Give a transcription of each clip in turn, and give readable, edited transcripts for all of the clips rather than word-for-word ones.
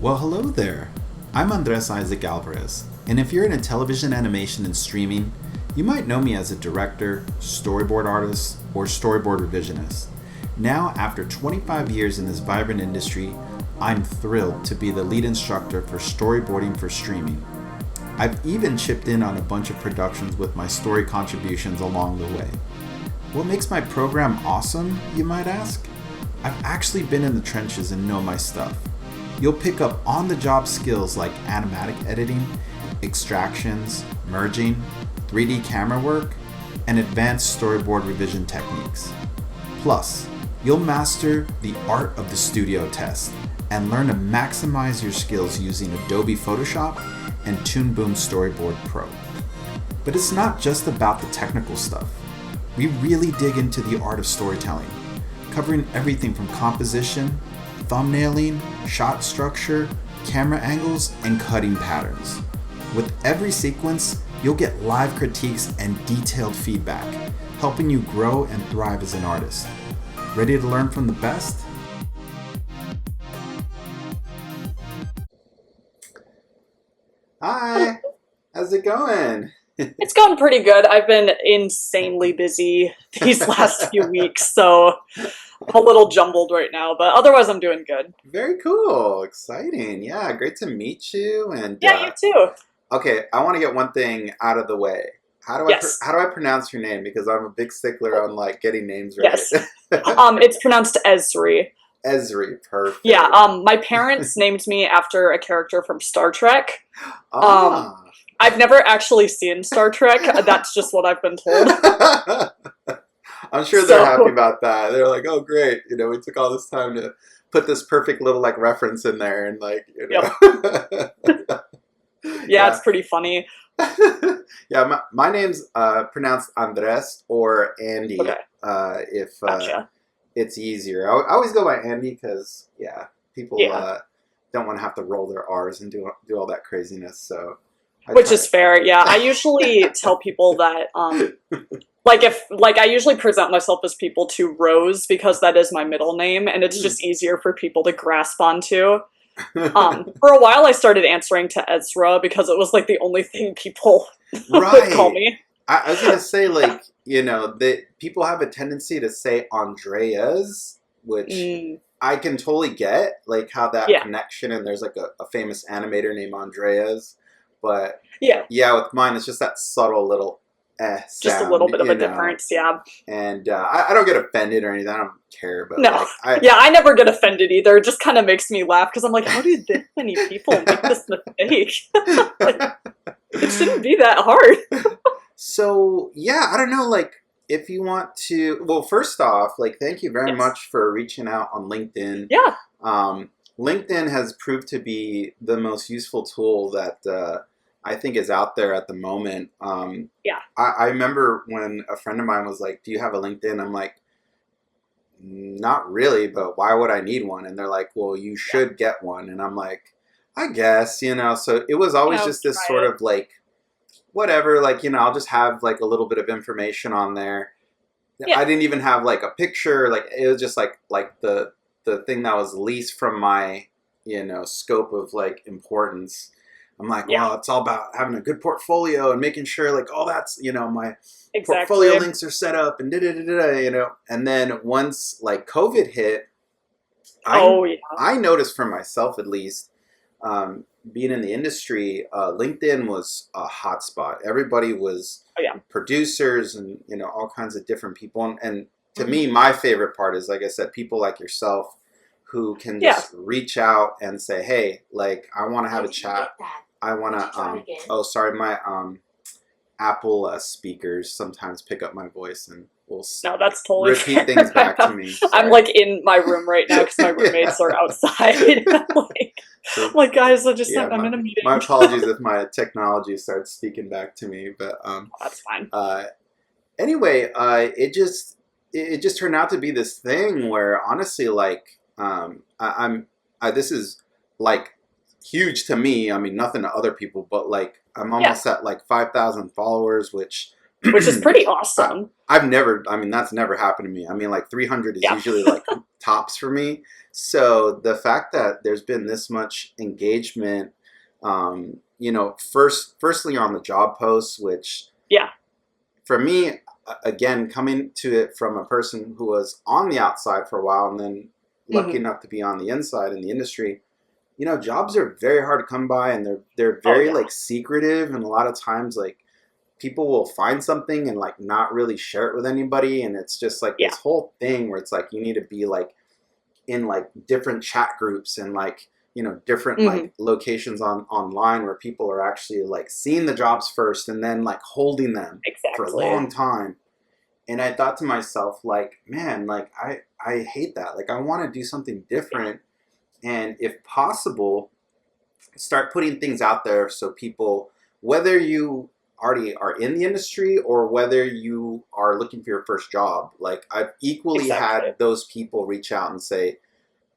Well, hello there. I'm Andres Isaac Alvarez, and if you're into television animation and streaming, you might know me as a director, storyboard artist, or storyboard revisionist. Now, after 25 years in this vibrant industry, I'm thrilled to be the lead instructor for storyboarding for streaming. I've even chipped in on a bunch of productions with my story contributions along the way. What makes my program awesome, you might ask? I've actually been in the trenches and know my stuff. You'll pick up on-the-job skills like animatic editing, extractions, merging, 3D camera work, and advanced storyboard revision techniques. Plus, you'll master the art of the studio test and learn to maximize your skills using Adobe Photoshop and Toon Boom Storyboard Pro. But it's not just about the technical stuff. We really dig into the art of storytelling, covering everything from composition, thumbnailing, shot structure, camera angles, and cutting patterns. With every sequence, you'll get live critiques and detailed feedback, helping you grow and thrive as an artist. Ready to learn from the best? Hi, how's it going? It's going pretty good. I've been insanely busy these last few weeks, so I'm a little jumbled right now, but otherwise I'm doing good. Very cool, exciting. Yeah, great to meet you. And Yeah, you too. okay, I want to get one thing out of the way. Yes. How do I pronounce your name? Because I'm a big stickler on like getting names right. Yes. It's pronounced Ezri. Ezri, perfect. Yeah, my parents named me after a character from Star Trek. I've never actually seen Star Trek. That's just what I've been told. I'm sure they're happy about that. They're like, oh, great. You know, we took all this time to put this perfect little like reference in there and like, you know. Yep. Yeah, it's pretty funny. Yeah, my name's pronounced Andres or Andy. Okay. If Gotcha. it's easier. I always go by Andy because, yeah, people don't want to have to roll their R's and do all that craziness. So, which is fair. Yeah, I usually tell people that, I usually present myself as people to Rose because that is my middle name, and it's just easier for people to grasp onto. For a while, I started answering to Ezra because it was like the only thing people would call me. I was gonna say, like, you know, that people have a tendency to say Andreas, which I can totally get, like how that connection. And there's like a famous animator named Andreas, but yeah, with mine it's just that subtle little sound, just a little bit of a difference, yeah. And I don't get offended or anything. I don't care, but no, like, I never get offended either. It just kind of makes me laugh because I'm like, how do this many people make this mistake? Like, it shouldn't be that hard. So yeah, I don't know, like if you want to. Well, first off, like thank you very much for reaching out on LinkedIn. Yeah. LinkedIn has proved to be the most useful tool that I think is out there at the moment. I remember when a friend of mine was like, do you have a LinkedIn? I'm like, not really, but why would I need one? And they're like, well, you should get one. And I'm like, I guess, you know. So it was always just this sort of like, whatever, like, you know, I'll just have like a little bit of information on there. Yeah. I didn't even have like a picture. Like it was just like the thing that was least from my, you know, scope of like importance. I'm like, well, it's all about having a good portfolio and making sure like all that's, you know, my portfolio links are set up and you know. And then once like COVID hit, I noticed for myself at least, being in the industry, LinkedIn was a hotspot. Everybody was producers and, you know, all kinds of different people. And to me, my favorite part is, like I said, people like yourself who can just reach out and say, hey, like, I want to have a chat. I want to, my Apple speakers sometimes pick up my voice and will that's totally repeat things back to me. Sorry. I'm like in my room right now because my roommates are outside. Like, guys, I'm in a meeting. My apologies if my technology starts speaking back to me, but that's fine. Anyway, it just turned out to be this thing where honestly, like, this is like huge to me. I mean, nothing to other people, but like I'm almost at like 5,000 followers, which is pretty awesome. That's never happened to me. I mean, like 300 is usually like tops for me. So the fact that there's been this much engagement, firstly on the job posts, which Yeah. for me, again, coming to it from a person who was on the outside for a while and then lucky Hmm. enough to be on the inside in the industry, jobs are very hard to come by, and they're Oh very yeah. like secretive, and a lot of times like people will find something and like not really share it with anybody, and it's just like Yeah. this whole thing where it's like you need to be like in like different chat groups and like different Hmm. like locations online where people are actually like seeing the jobs first and then like holding them for a Exactly. long time. And I thought to myself, like, man, like I hate that. Like I want to do something different, and if possible, start putting things out there so people, whether you already are in the industry or whether you are looking for your first job, like I've equally Exactly. had those people reach out and say,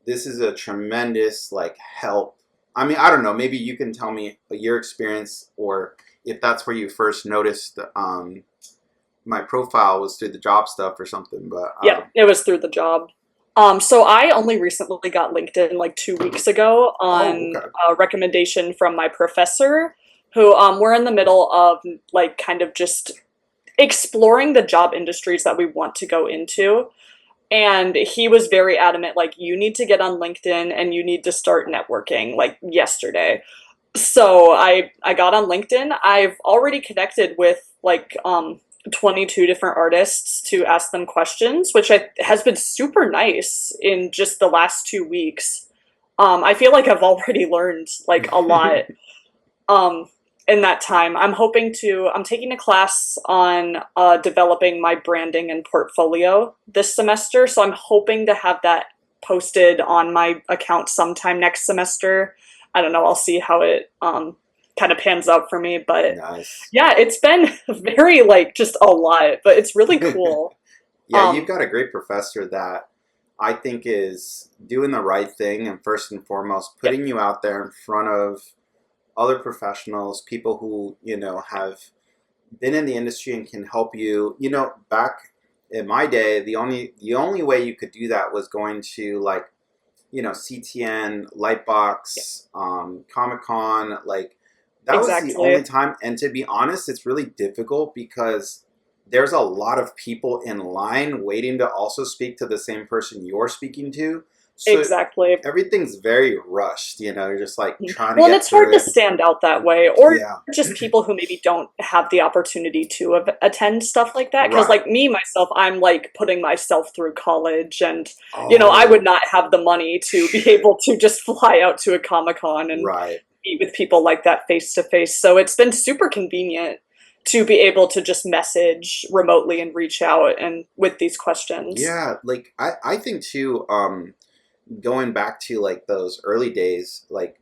this is a tremendous like help. I mean, I don't know, maybe you can tell me your experience, or if that's where you first noticed my profile was through the job stuff or something, but Yeah, it was through the job. So I only recently got LinkedIn like 2 weeks ago oh, on okay. a recommendation from my professor, who we're in the middle of like kind of just exploring the job industries that we want to go into. And he was very adamant, like, you need to get on LinkedIn and you need to start networking like yesterday. So I got on LinkedIn. I've already connected with like 22 different artists to ask them questions, which has been super nice in just the last 2 weeks. I feel like I've already learned like a lot um, in that time. I'm taking a class on developing my branding and portfolio this semester. So I'm hoping to have that posted on my account sometime next semester. I don't know. I'll see how it kind of pans out for me. But Nice. yeah, it's been very like just a lot, but it's really cool. Yeah, you've Um, got a great professor that I think is doing the right thing, and first and foremost yep, putting you out there in front of other professionals, people who, have been in the industry and can help you. Back in my day, the only way you could do that was going to like, CTN, yep, Lightbox, Comic Con, like that was the only exactly. time. And to be honest, it's really difficult because there's a lot of people in line waiting to also speak to the same person you're speaking to. So Exactly. everything's very rushed, you're just like Mhm. trying to Well, and get it's hard through to it. stand out that way, or Yeah, just people who maybe don't have the opportunity to attend stuff like that. Because, right. like me, myself, I'm like putting myself through college, and I would Oh, not have the money to be able to just fly out to a Comic Con and right. meet with people like that face to face. So it's been super convenient to be able to just message remotely and reach out and with these questions. Yeah, like I think too, going back to like those early days, like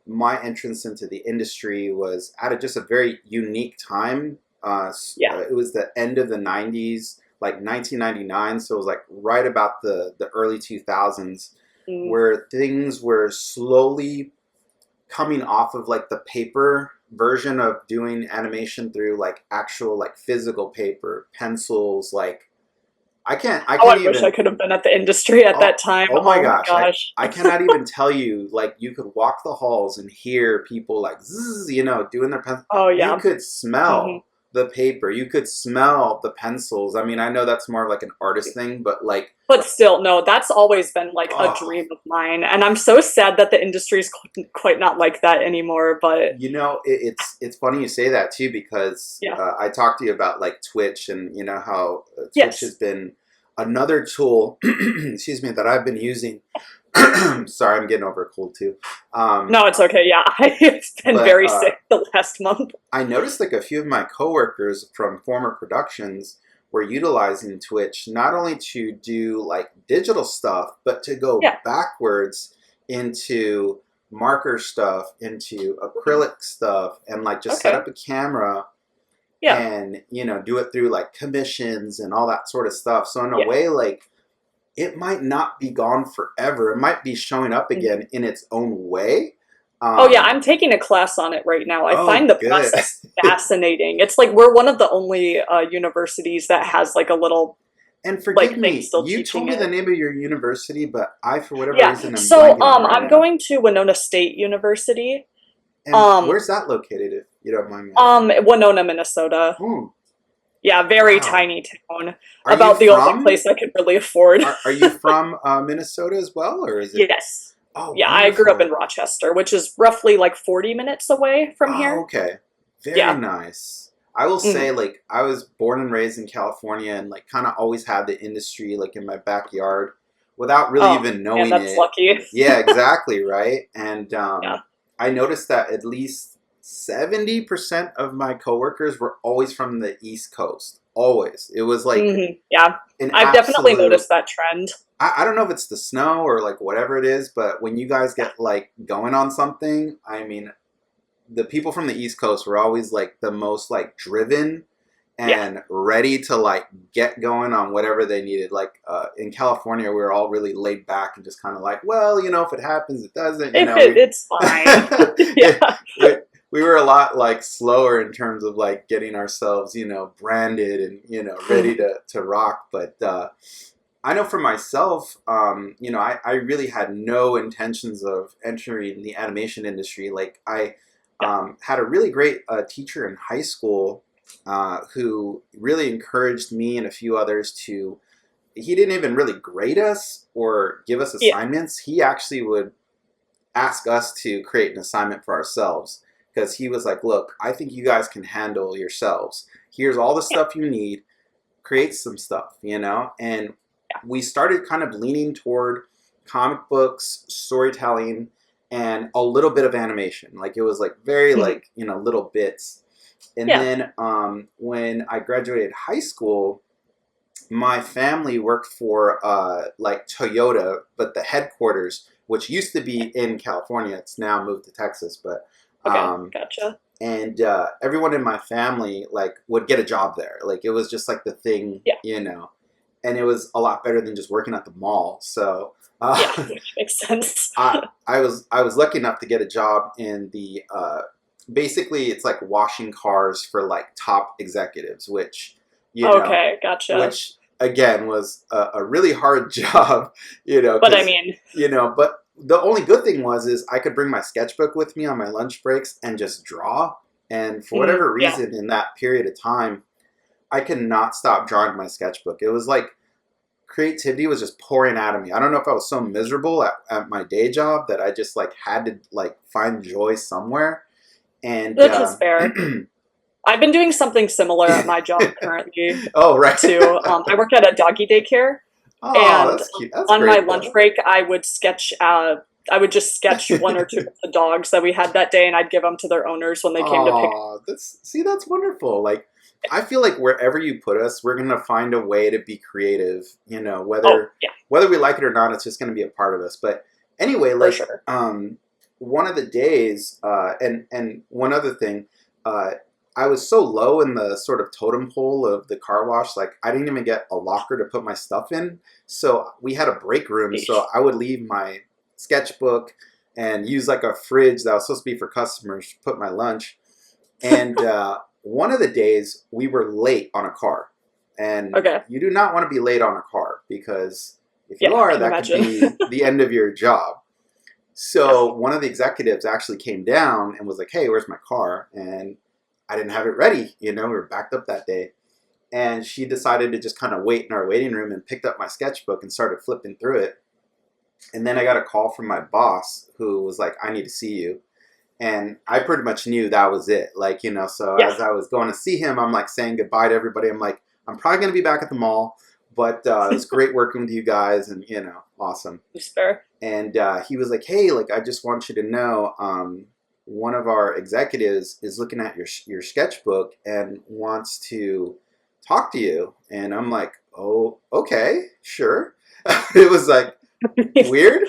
my entrance into the industry was at just a very unique time. Yeah. It was the end of the 90s, like 1999. So it was like right about the early 2000s, Mm, where things were slowly coming off of like the paper version of doing animation through like actual like physical paper, pencils, like I oh, can't I wish I even. could have been at the industry at Oh, that time. oh my Oh my gosh, gosh. I cannot even tell you. Like you could walk the halls and hear people like zzz, doing their pen. Oh You yeah. could Hmm. smell the paper. You could smell the pencils. I mean, I know that's more of like an artist thing, but like, But still, no, that's always been like a oh, dream of mine. And I'm so sad that the industry is quite not like that anymore. But it's funny you say that too, because yeah, I talked to you about like Twitch, and how Twitch has yes. been another tool, excuse me, that I've been using. Sorry, I'm getting over a cold too. Um, No, it's okay. Yeah, I've been but very sick the last month. I noticed like a few of my coworkers from former productions were utilizing Twitch not only to do like digital stuff, but to go Yeah. backwards into marker stuff, into acrylic stuff, and like just set Okay. up a camera Yeah. and do it through like commissions and all that sort of stuff. So in a Yeah. way, like it might not be gone forever. It might be showing up Mhm. again in its own way. Oh yeah, Um, I'm taking a class on it right now. I find oh, the good. process fascinating. It's like we're one of the only universities that has like a little And like forgive things me, still you told teaching me the it. name of your university, but I, for whatever Yeah. reason, am So blanking on it right I'm now. going to Winona State University. And Um where's that located, if you don't mind me asking? Winona, Minnesota. Hmm. Yeah, very Wow. tiny town. Are you About the only from? place I could really afford. Are you from Minnesota as well, or is it? Yes. Oh, Yeah, I grew up in wonderful. Rochester, which is roughly like 40 minutes away from Oh, here. okay. Very Yeah. nice. I will say, Mhm. like, I was born and raised in California and, like, kind of always had the industry, like, in my backyard without really Oh, even man, knowing that's it. lucky. Yeah, exactly, right? And Yeah. I noticed that at least 70% of my coworkers were always from the East Coast. Always. It was like Yeah. an I've definitely absolute. noticed that trend. I don't know if it's the snow or like whatever it is, but when you guys get like going on something, I mean, the people from the East Coast were always like the most like driven Yeah. and ready to like get going on whatever they needed. Like in California, we were all really laid back and just kind of like, well, if it happens, it doesn't. If We it's fine. Yeah. we we were a lot like slower in terms of like getting ourselves, branded and ready Mhm. to rock. But I know for myself, I really had no intentions of entering the animation industry. Like I Yeah. had a really great teacher in high school who really encouraged me and a few others to. He didn't even really grade us or give us Yeah. assignments. He actually would ask us to create an assignment for ourselves because he was like, "Look, I think you guys can handle yourselves. Here's all the Yeah. stuff you need. Create some stuff. And we started kind of leaning toward comic books, storytelling, and a little bit of animation. Like it was like very Mhm. like little bits. And Yeah. then when I graduated high school, my family worked for like Toyota, but the headquarters, which used to be in California, it's now moved to Texas. But Okay. um, Gotcha. and everyone in my family like would get a job there. Like it was just like the Yeah. thing. And it was a lot better than just working at the mall. So Yeah. Which makes sense. I was lucky enough to get a job in the basically it's like washing cars for like top executives, which you know, Okay. Gotcha. which again was a really hard job, But I because mean, but the only good thing is I could bring my sketchbook with me on my lunch breaks and just draw. And for whatever yeah. reason, in that period of time, I could not stop drawing my sketchbook. It was like creativity was just pouring out of me. I don't know if I was so miserable at my day job that I just like had to like find joy somewhere. And Which is fair. I've been doing something similar at my job currently oh right, too. I work at a doggy daycare, oh and that's cute. That's on my great lunch though. break, I would sketch. I would just sketch one or two of the dogs that we had that day, and I'd give them to their owners when they came to pick. Oh, that's wonderful. Like I feel like wherever you put us, we're gonna find a way to be creative. Oh, Whether yeah, whether we like it or not, it's just gonna be a part of us. But anyway, for like sure. one of the days, and one other thing, uh, I was so low in the sort of totem pole of the car wash, like I didn't even get a locker to put my stuff in. So we had a break room, Yeesh. so I would leave my sketchbook and use like a fridge that was supposed to be for customers to put my lunch. And one of the days we were late on a car, and Okay. you do not want to be late on a car because if you Yeah, are, can that could imagine. be the end of your job. Yeah. So one of the executives actually came down and was like, "Hey, where's my car?" And I didn't have it ready. We were backed up that day. And she decided to just kind of wait in our waiting room and picked up my sketchbook and started flipping through it. And then I got a call from my boss who was like, "I need to see you." And I pretty much knew that was it. Like, so Yeah. as I was going to see him, I'm like saying goodbye to everybody. I'm like, I'm probably going to be back at the mall, but it was great working with you guys and, awesome. It's fair. And he was like, "Hey, like, I just want you to know, one of our executives is looking at your sketchbook and wants to talk to you." And I'm like, "Oh, okay, sure." It was like weird.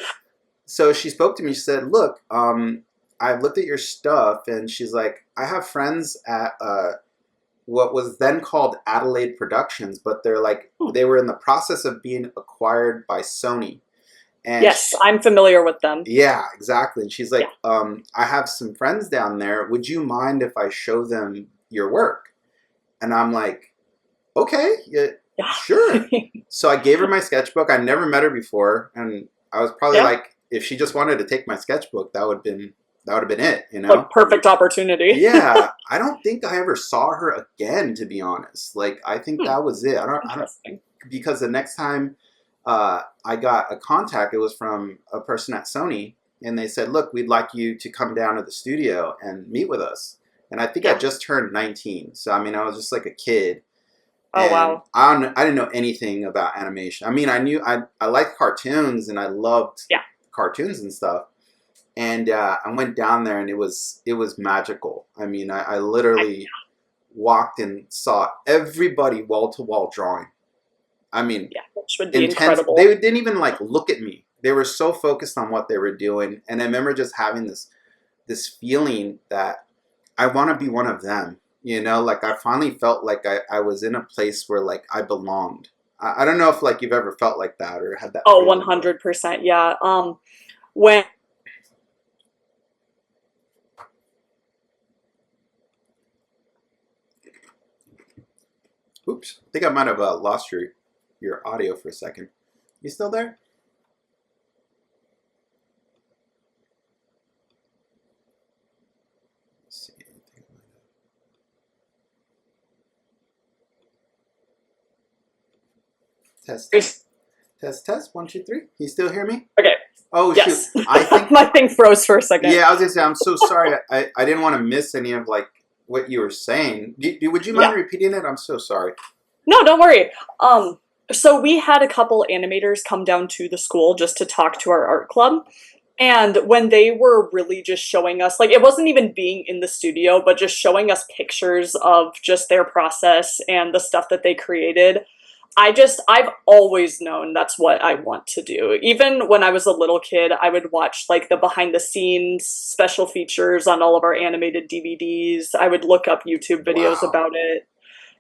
So she spoke to me. She said, "Look, I've looked at your stuff," and she's like, "I have friends at what was then called Adelaide Productions, but Hmm. they were in the process of being acquired by Sony." And Yes, I'm familiar with them. yeah, exactly. And she's Yeah. like, "I have some friends down there. Would you mind if I show them your work?" And I'm like, "Okay, yeah, Yeah. Sure. So I gave her my sketchbook. I never met her before, and I was probably Yeah. like, if she just wanted to take my sketchbook, that would have been it, you know? Like, perfect opportunity. Yeah. I don't think I ever saw her again, to be honest. Like, I think Hmm. that was it. I don't Interesting. because the next time I got a contact, it was from a person at Sony, and they said, "Look, we'd like you to come down to the studio and meet with us." And I think I Yeah. just turned 19, so I mean, I was just like a kid, Oh, and wow. I didn't know anything about animation. I mean, I liked cartoons and I loved Yeah. cartoons and stuff. And I went down there, and it was magical. I mean, I literally walked and saw everybody wall to wall drawing. I mean, Yeah, which would be intense. incredible. They didn't even like look at me. They were so focused on what they were doing, and I remember just having this feeling that I want to be one of them. You know, like I finally felt like I was in a place where like I belonged. I don't know if like you've ever felt like that or had that Oh, feeling. 100%. Yeah. When Oops, I think I might have lost your audio for a second. You still there? Let's see. Test, test, test, test. 1, 2, 3. You still hear me? Okay. Oh shoot! Yes. I think. My thing froze for a second. Yeah, I was gonna say I'm so sorry. I didn't want to miss any of like what you were saying. Would you mind Yeah. repeating it? I'm so sorry. No, don't worry. So we had a couple animators come down to the school just to talk to our art club. And when they were really just showing us, like, it wasn't even being in the studio, but just showing us pictures of just their process and the stuff that they created, I've always known that's what I want to do. Even when I was a little kid, I would watch like the behind the scenes special features on all of our animated DVDs. I would look up YouTube videos Wow. about it.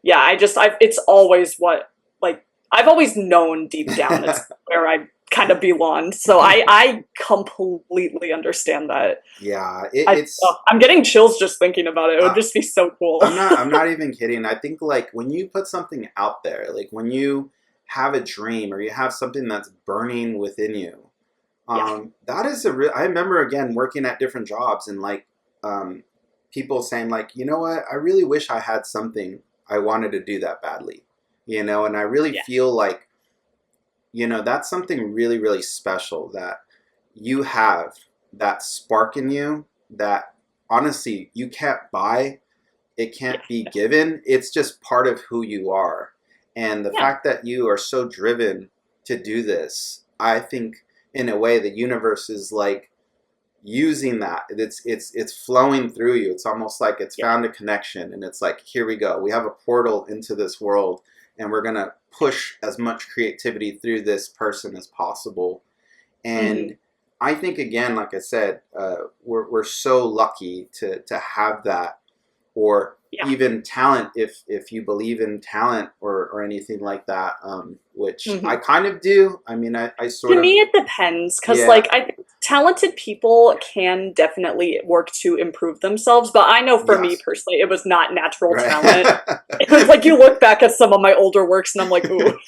Yeah, it's always what, like, I've always known deep down it's where I kind of belonged. So I completely understand that. Yeah, I'm getting chills just thinking about it. It would uh, just be so cool. I'm not even kidding. I think like when you put something out there, like when you have a dream or you have something that's burning within you, Yeah. that is a real. I remember again working at different jobs and like people saying like, you know what, I really wish I had something I wanted to do that badly, you know, and I really Yeah. feel like, you know, that's something really, really special that you have that spark in you that honestly you can't buy. It can't be Yeah. given. It's just part of who you are. And the Yeah. fact that you are so driven to do this, I think in a way the universe is like using that. It's flowing through you. It's almost like it's Yeah. found a connection and it's like, here we go. We have a portal into this world and we're going to push as much creativity through this person as possible. Hmm. And I think again, like I said, we're so lucky to have that, or Yeah. even talent, if you believe in talent or anything like that, which I Hmm. kind of do. I mean, I To sort of, me, it depends, because yeah, like talented people can definitely work to improve themselves. But I know for me yes, personally, it was not natural talent. right. It was like you look back at some of my older works, and I'm like, ooh.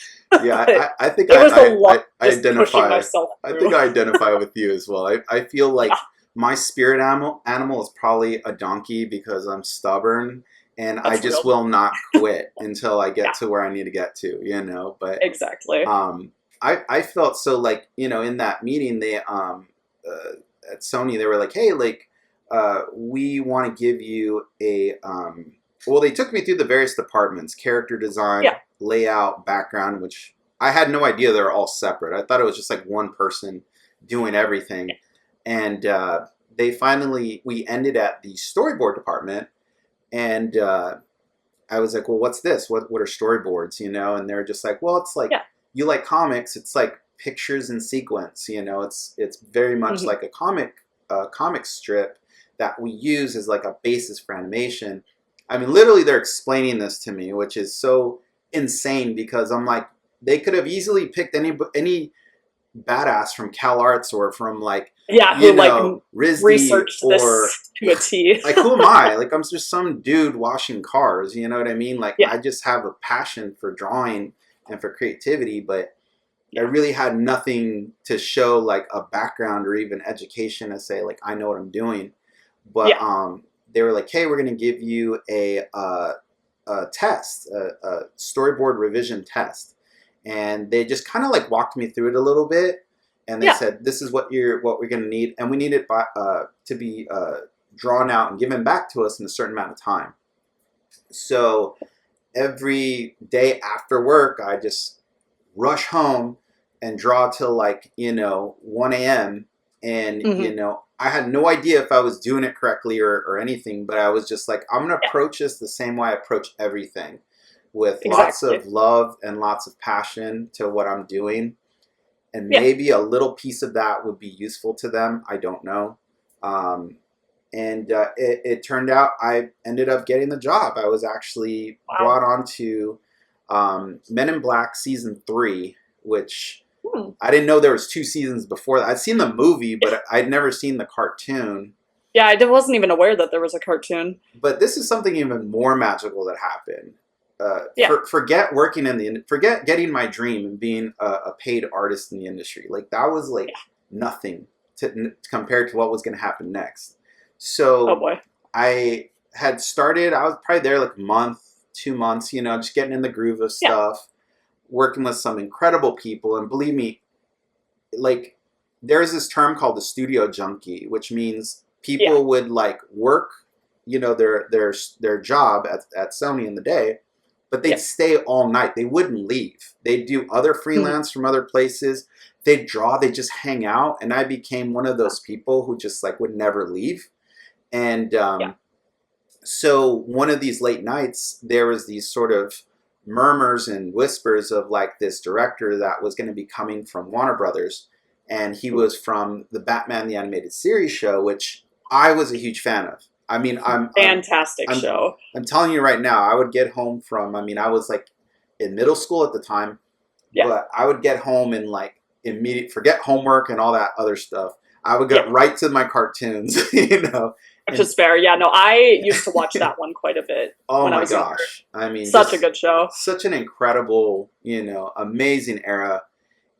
Yeah, But I think it was a lot I just pushing identify. myself I through. think I identify with you as well. I feel Yeah, like my spirit animal is probably a donkey because I'm stubborn and I that's just real. will not quit until I get Yeah, to where I need to get to, you know. But exactly. um, I felt so like, you know, in that meeting they at Sony they were like, hey, like we want to give you a well, they took me through the various departments: character design, Yeah, layout, background, which I had no idea they were all separate. I thought it was just like one person doing everything. And we ended at the storyboard department, and I was like, well, what's this? What are storyboards? You know, and they're just like, well, it's like yeah. you like comics. It's like pictures in sequence. You know, it's very much Hmm. like a comic strip that we use as like a basis for animation. I mean, literally, they're explaining this to me, which is so insane because I'm like, they could have easily picked any badass from Cal Arts or from like, Yeah, you who like know, RISD researched or this to a T. like who am I? Like I'm just some dude washing cars, you know what I mean? Like Yeah, I just have a passion for drawing and for creativity, but I Yeah. really had nothing to show like a background or even education to say like I know what I'm doing. But Yeah. they were like, hey, we're gonna give you a test, a storyboard revision test, and they just kind of like walked me through it a little bit, and they Yeah. said, this is what we're gonna need, and we need it by, to be drawn out and given back to us in a certain amount of time. So every day after work, I just rush home and draw till like 1 a.m. And Hmm. I had no idea if I was doing it correctly or anything, but I was just like, I'm gonna Yeah. approach this the same way I approach everything, with lots Exactly. of love and lots of passion to what I'm doing, and Yeah. maybe a little piece of that would be useful to them. I don't know. Um, and it turned out I ended up getting the job. I was actually Wow. brought on to Men in Black season 3, which Hmm. I didn't know there was 2 seasons before that. I'd seen the movie, but I'd never seen the cartoon. Yeah, wasn't even aware that there was a cartoon. But this is something even more magical that happened. Yeah. Forget getting my dream and being a paid artist in the industry. Like that was like Yeah. nothing compared to what was going to happen next. Oh So boy. I had started. I was probably there like a month, 2 months. Just getting in the groove of Yeah. stuff, working with some incredible people, and believe me, like there's this term called the studio junkie, which means Yeah. people would like work, their job at Sony in the day, but they'd Yeah. stay all night. They wouldn't leave. They'd do other Mhm. freelance from other places. They'd draw. They just hang out, and I became one of those people who just like would never leave. And Yeah. so one of these late nights, there was these sort of murmurs and whispers of like this director that was going to be coming from Warner Brothers, and he Ooh. was from the Batman the Animated Series show, which I was a huge fan of. I mean, Fantastic I'm show. I'm telling you right now, I would get home from. I mean, I was like in middle school at the time, Yeah. but I would get home and like immediate forget homework and all that other stuff. I would Yeah. get right to my cartoons, Which and is fair. Yeah, no, I used to watch that one quite a bit oh when I my was younger. gosh. I mean, Such a just good show. such an incredible, amazing era.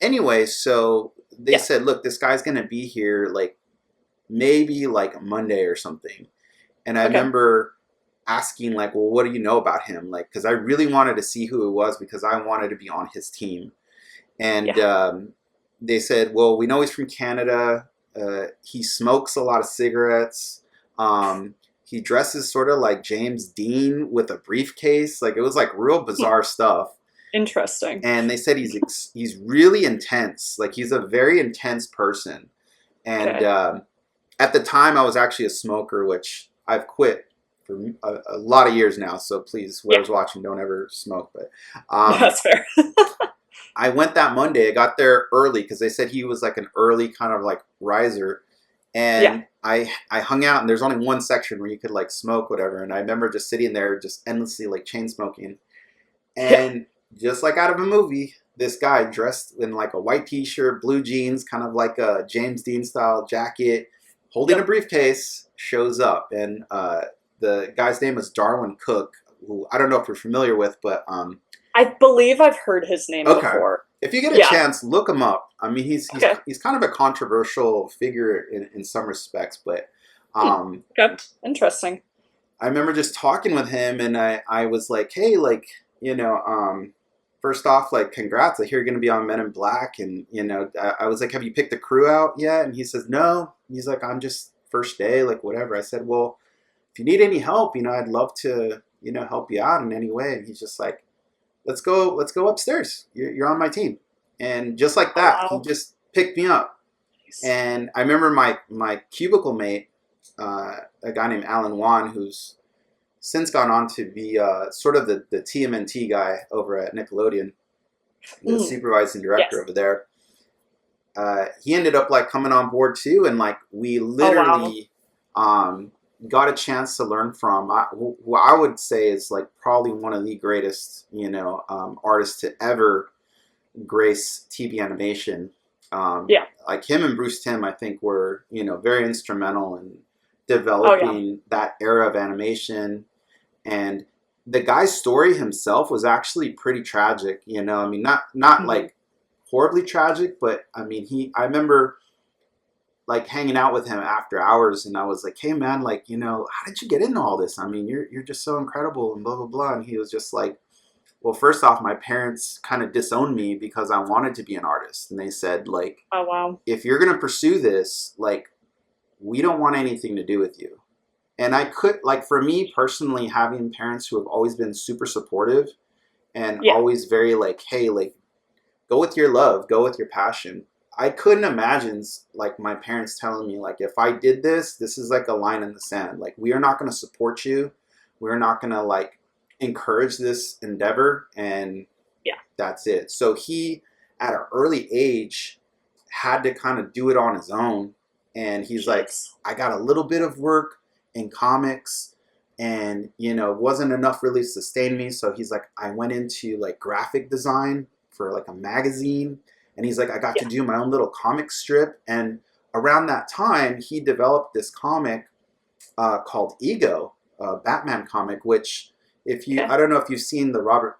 Anyway, so they Yeah. said, look, this guy's going to be here like maybe like Monday or something. And I Okay. remember asking, like, well, what do you know about him? Like, because I really wanted to see who it was because I wanted to be on his team. And Yeah. they said, well, we know he's from Canada. He smokes a lot of cigarettes. He dresses sort of like James Dean with a briefcase. Like it was like real Hmm. bizarre stuff. Interesting. And they said he's really intense. Like he's a very intense person. And Okay. at the time, I was actually a smoker, which I've quit for a lot of years now. So please, Yeah. whoever's watching, don't ever smoke. But um, That's fair. I went that Monday. I got there early because they said he was like an early kind of like riser, Yeah. and I hung out. And there's only one section where you could like smoke whatever. And I remember just sitting there, just endlessly like chain smoking, Yeah. and just like out of a movie, this guy dressed in like a white t-shirt, blue jeans, kind of like a James Dean style jacket, holding a Yep. briefcase, shows up, and the guy's name is Darwin Cook, who I don't know if you're familiar with, but I believe I've heard his name okay. before. If you get a Yeah. chance, look him up. I mean, Okay. he's kind of a controversial figure in some respects, but Okay. Interesting. I remember just talking with him, and I was like, hey, like, first off, like, congrats. I hear you're going to be on Men in Black. And, I was like, have you picked the crew out yet? And he says, no. He's like, I'm just first day, like, whatever. I said, well, if you need any help, I'd love to, help you out in any way. And he's just like, let's go upstairs. You're on my team. And just like Oh, that, he wow. just picked me up. Nice. And I remember my cubicle mate, a guy named Alan Wan, who's since gone on to be sort of the TMNT guy over at Nickelodeon, the supervising director Yes. over there. He ended up like coming on board too, and like we Oh, wow. literally got a chance to learn from who I would say is like probably one of the greatest artists to ever grace TV animation. Yeah. Like him and Bruce Timm, I think were very instrumental in Oh, yeah. developing that era of animation. And the guy's story himself was actually pretty tragic. You know, I mean, not Hmm. like horribly tragic, but I mean, I remember like hanging out with him after hours, and I was like, "Hey, man, like, you know, how did you get into all this? I mean, you're just so incredible," and blah blah blah. And he was just like, "Well, first off, my parents kind of disowned me because I wanted to be an artist, and they said like, Oh wow. if you're gonna pursue this, like, we don't want anything to do with you." And I could, like, for me personally, having parents who have always been super supportive and Yeah. always very like, hey, like, go with your love, go with your passion. I couldn't imagine like my parents telling me like, if I did this, this is like a line in the sand. Like, we are not going to support you. We're not going to like encourage this endeavor, and Yeah. that's it. So he, at an early age, had to kind of do it on his own. And he's like, Jeez. I got a little bit of work in comics, and you know, it wasn't enough really to sustain me. So he's like, I went into like graphic design for like a magazine, and he's like, I got to Yeah. do my own little comic strip. And around that time, he developed this comic called Ego, a Batman comic, which, if you, Okay. I don't know if you've seen the Robert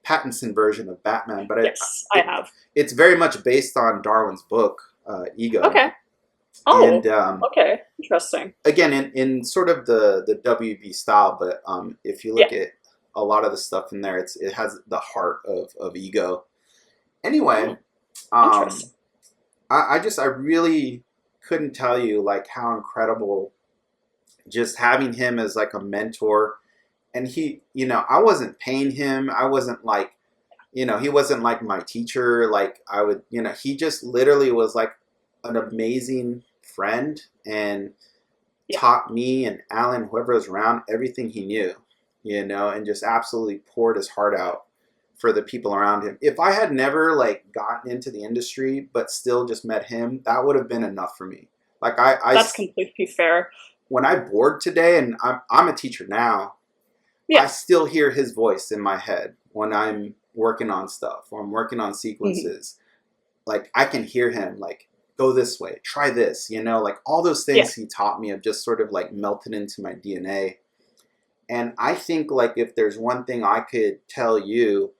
Pattinson version of Batman, but Yes, I it have. it's very much based on Darwin's book, Ego. Okay. And Oh, okay. Interesting. again, in sort of the WB style, but if you Yeah. look at a lot of the stuff in there, it has the heart of Ego. Anyway, Hmm. um, Interesting. I really couldn't tell you like how incredible just having him as like a mentor. And he, you know, I wasn't paying him. I wasn't like, you know, he wasn't like my teacher. Like I would, you know, he just literally was like an amazing friend, and Yeah. taught me and Alan, whoever was around, everything he knew, you know, and just absolutely poured his heart out for the people around him. If I had never like gotten into the industry, but still just met him, that would have been enough for me. Like That's completely fair. when I board today, and I'm a teacher now, I Yeah. still hear his voice in my head when I'm working on stuff or I'm working on Hmm. sequences. Like I can hear him like, go this way, try this, you know, like all those Yeah. things he taught me have just sort of like melted into my DNA. And I think like if there's one thing I could tell you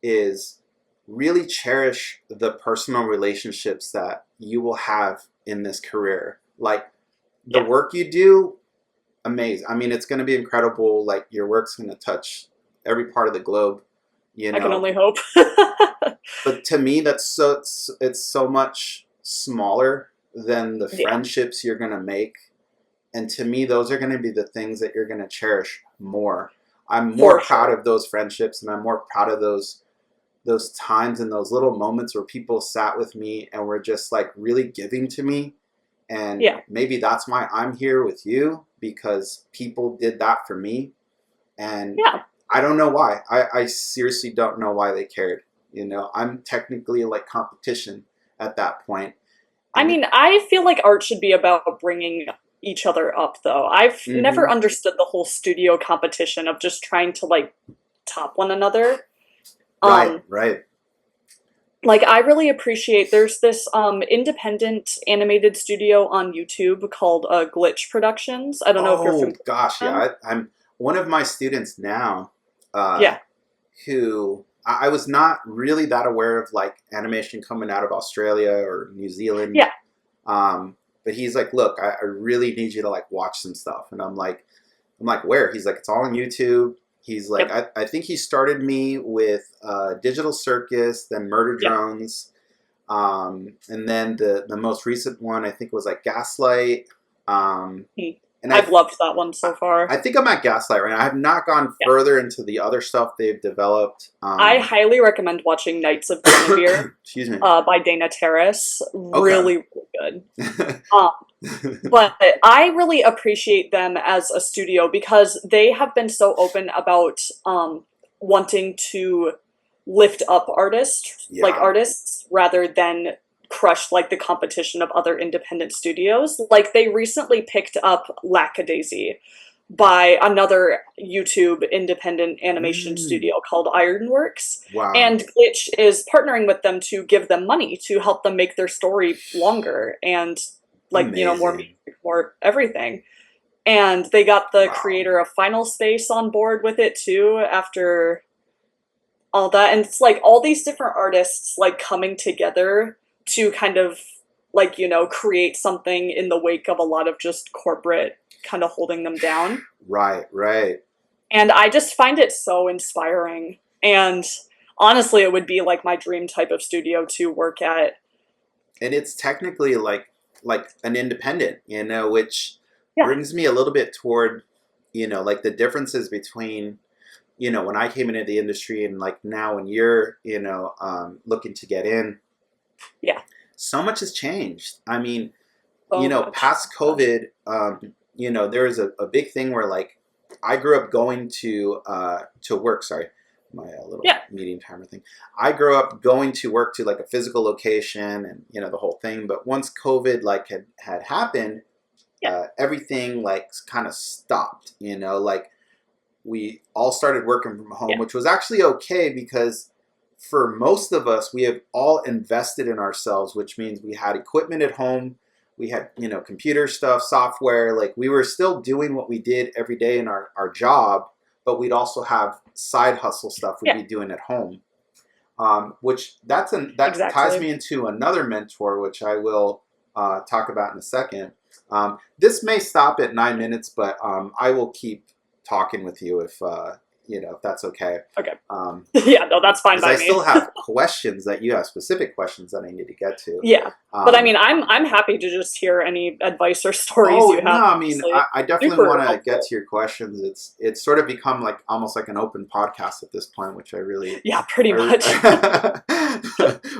is really cherish the personal relationships that you will have in this career. Like the Yeah. work you do, amazing. I mean, it's going to be incredible. Like your work's going to touch every part of the globe, you I can know. only hope. But to me, it's so much smaller than the Yeah. friendships you're going to make. And to me, those are going to be the things that you're going to cherish more. I'm more For proud sure. of those friendships, and I'm more proud of those times and those little moments where people sat with me and were just like really giving to me. And Yeah. maybe that's why I'm here with you, because people did that for me. And Yeah. I don't know why. I seriously don't know why they cared. You know, I'm technically like competition at that point. I And mean, I feel like art should be about bringing each other up, though. I've never mm-hmm, understood the whole studio competition of just trying to like top one another. right, Um, right. like I really appreciate there's this independent animated studio on YouTube called Glitch Productions. I don't know if you're Oh familiar with gosh, them. yeah. I'm one of my students now, uh, Yeah. who I was not really that aware of like animation coming out of Australia or New Zealand. Yeah. Um, but he's like, look, I really need you to like watch some stuff. And I'm like, where? He's like, it's all on YouTube. He's like, Yep. I think he started me with Digital Circus, then Murder Yep. Drones, and then the most recent one I think was like Gaslight. Hmm. And I've loved that one so far. I think I'm at Gaslight right now. I have not gone Yeah. further into the other stuff they've developed. I highly recommend watching Knights of Guinevere Excuse me. by Dana Terrace. Okay. Really, really good. Um, but I really appreciate them as a studio because they have been so open about wanting to lift up artists, like Yeah. artists, rather than crush like the competition of other independent studios. Like they recently picked up Lackadaisy by another YouTube independent animation Mm, studio called Ironworks. wow. And Glitch is partnering with them to give them money to help them make their story longer and like, you know, more Amazing. music, more everything. And they got the Wow. creator of Final Space on board with it too after all that. And it's like all these different artists like coming together to kind of like, create something in the wake of a lot of just corporate kind of holding them down. Right, right. And I just find it so inspiring. And honestly, it would be like my dream type of studio to work at. And it's technically like an independent, which Yeah, brings me a little bit toward, like the differences between, when I came into the industry and like now when you're, looking to get in. yeah, So much has changed. I mean, so much. past COVID, there was a big thing where like I grew up going to work. Sorry, my little Yeah, meeting timer thing. I grew up going to work to like a physical location, and the whole thing. But once COVID like had happened, yeah, everything like kind of stopped. Like we all started working from home, yeah, which was actually okay because for most of us, we have all invested in ourselves, which means we had equipment at home. We had, computer stuff, software. Like we were still doing what we did every day in our job, but we'd also have side hustle stuff we'd yeah, be doing at home. Which that ties exactly. me into another mentor, which I will talk about in a second. This may stop at 9 minutes, but I will keep talking with you if that's okay. Okay. Um, Yeah, no, that's fine because I by me. still have questions that you have specific questions that I need to get to. Yeah. But I Um, mean, I'm happy to just hear any advice or stories oh you no, have, I mean honestly. I definitely Super want to get helpful. to your questions. It's sort of become like almost like an open podcast at this point, which I really, Yeah, pretty I, much.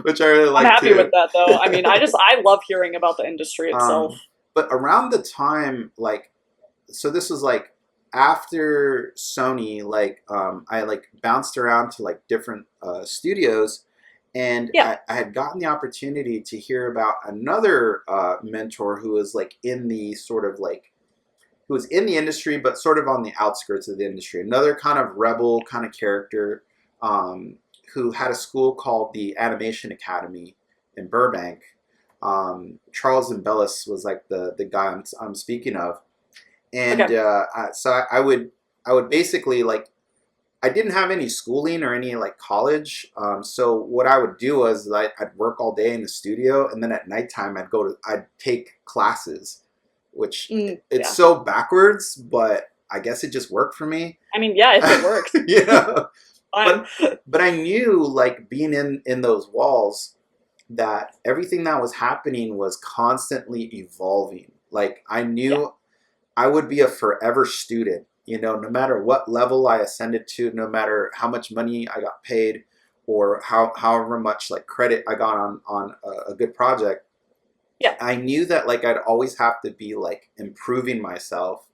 which I really I'm like happy with to. that though. I mean, I love hearing about the industry itself. But around the time like so this was like after Sony, like I like bounced around to like different studios, and Yeah. I had gotten the opportunity to hear about another mentor who was like in the sort of like who was in the industry but sort of on the outskirts of the industry. Another kind of rebel kind of character um, who had a school called the Animation Academy in Burbank. Charles Embellis was like the guy I'm speaking of, and Okay. so I would basically like I didn't have any schooling or any like college. So what I would do was I'd work all day in the studio, and then at nighttime I'd take classes, which it's Yeah. so backwards, but I guess it just worked for me. I mean, yeah, if it works, you know, fine. but but I knew like being in those walls that everything that was happening was constantly evolving. Like I Yeah. knew I would be a forever student, no matter what level I ascended to, no matter how much money I got paid or however much like credit I got on a good project. Yeah. I knew that like I'd always have to be like improving myself,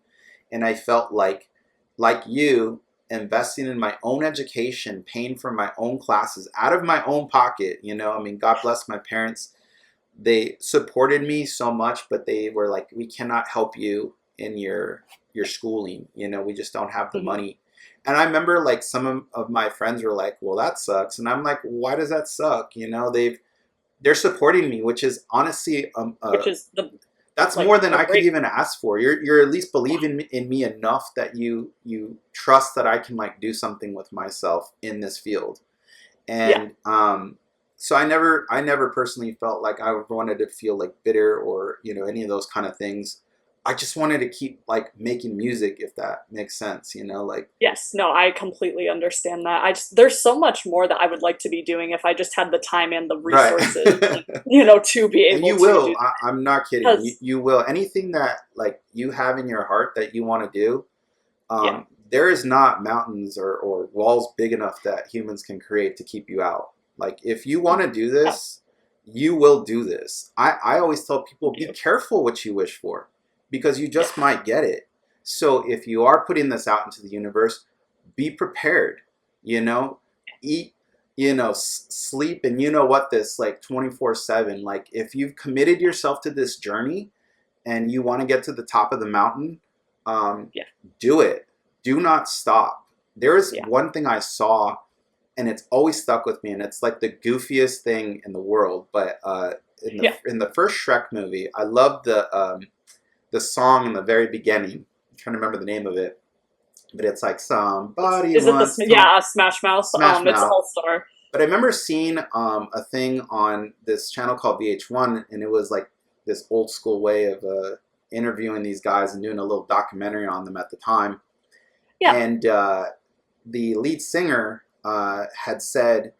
and I felt like you investing in my own education, paying for my own classes out of my own pocket, I mean, God bless my parents. They supported me so much, but they were like, we cannot help you in your schooling. We just don't have the Hmm. money. And I remember like some of my friends were like, well, that sucks. And I'm like, why does that suck? They're supporting me, which is honestly Which is the that's like more than the I could great. even ask for. You're at least believing in me enough that you trust that I can like do something with myself in this field. Yeah. And so I never personally felt like I wanted to feel like bitter or any of those kind of things. I just wanted to keep like making music, if that makes sense. Like Yes, no, I completely understand that. There's so much more that I would like to be doing if I just had the time and the right. resources, to be And able you to do will. that. I'm not kidding. You, Because, you will. Anything that like you have in your heart that you want to do, yeah, there is not mountains or walls big enough that humans can create to keep you out. Like if you want to do yeah, this, you will do this. I always tell people you be do. careful what you wish for because you Yeah, just might get it. So if you are putting this out into the universe, be prepared. You know, eat, sleep, and you know what this like 24/7. Like if you've committed yourself to this journey and you want to get to the top of the mountain, um, yeah, do it. Do not stop. There is yeah, one thing I saw, and it's always stuck with me, and it's like the goofiest thing in the world. But yeah. in the first Shrek movie, I love the song in the very beginning. trying to remember the name of it, but it's like somebody Is it wants Smash Mouth? Smash It's Mouth. All Star. But I remember seeing a thing on this channel called VH1, and it was like this old school way of interviewing these guys and doing a little documentary on them at the time. Yeah. And the lead singer had said,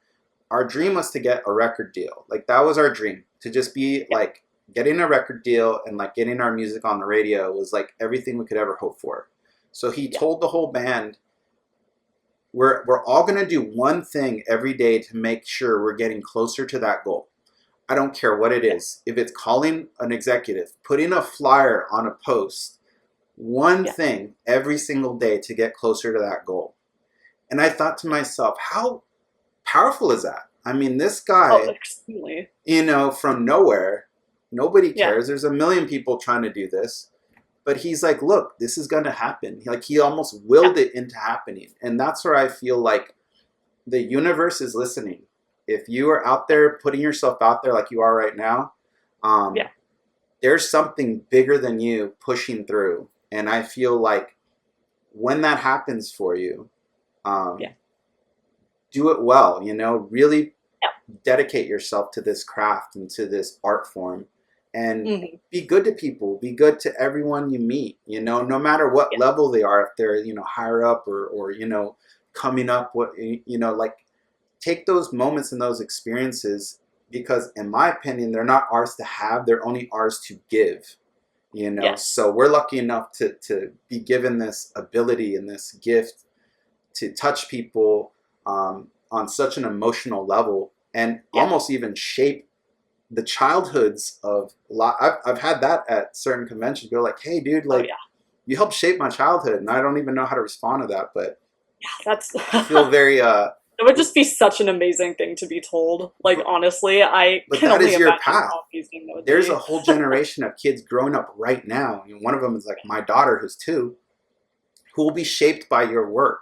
our dream was to get a record deal. Like, that was our dream, to just be like getting a record deal and like getting our music on the radio was like everything we could ever hope for. So he told the whole band, we're all going to do one thing every day to make sure we're getting closer to that goal. I don't care what it is. If it's calling an executive, putting a flyer on a post, one thing every single day to get closer to that goal. And I thought to myself, how powerful is that? I mean, this guy, extremely. From nowhere, nobody cares. There's a million people trying to do this. But he's like, look, this is going to happen. Like, he almost willed it into happening. And that's where I feel like the universe is listening. If you are out there putting yourself out there like you are right now, there's something bigger than you pushing through. And I feel like when that happens for you, do it well, really dedicate yourself to this craft and to this art form. And be good to people, be good to everyone you meet, no matter what level they are, if they're, higher up or coming up, like, take those moments and those experiences, because in my opinion, they're not ours to have, they're only ours to give, So we're lucky enough to be given this ability and this gift to touch people on such an emotional level and almost even shape the childhoods of a lot. I've had that at certain conventions. They're like, hey, dude, like, you helped shape my childhood, and I don't even know how to respond to that. But that's I feel very. It would just be such an amazing thing to be told. Like, honestly, but can that only is your imagine path. how amazing that would There's be. a whole generation of kids growing up right now. One of them is like my daughter, who's 2, who will be shaped by your work.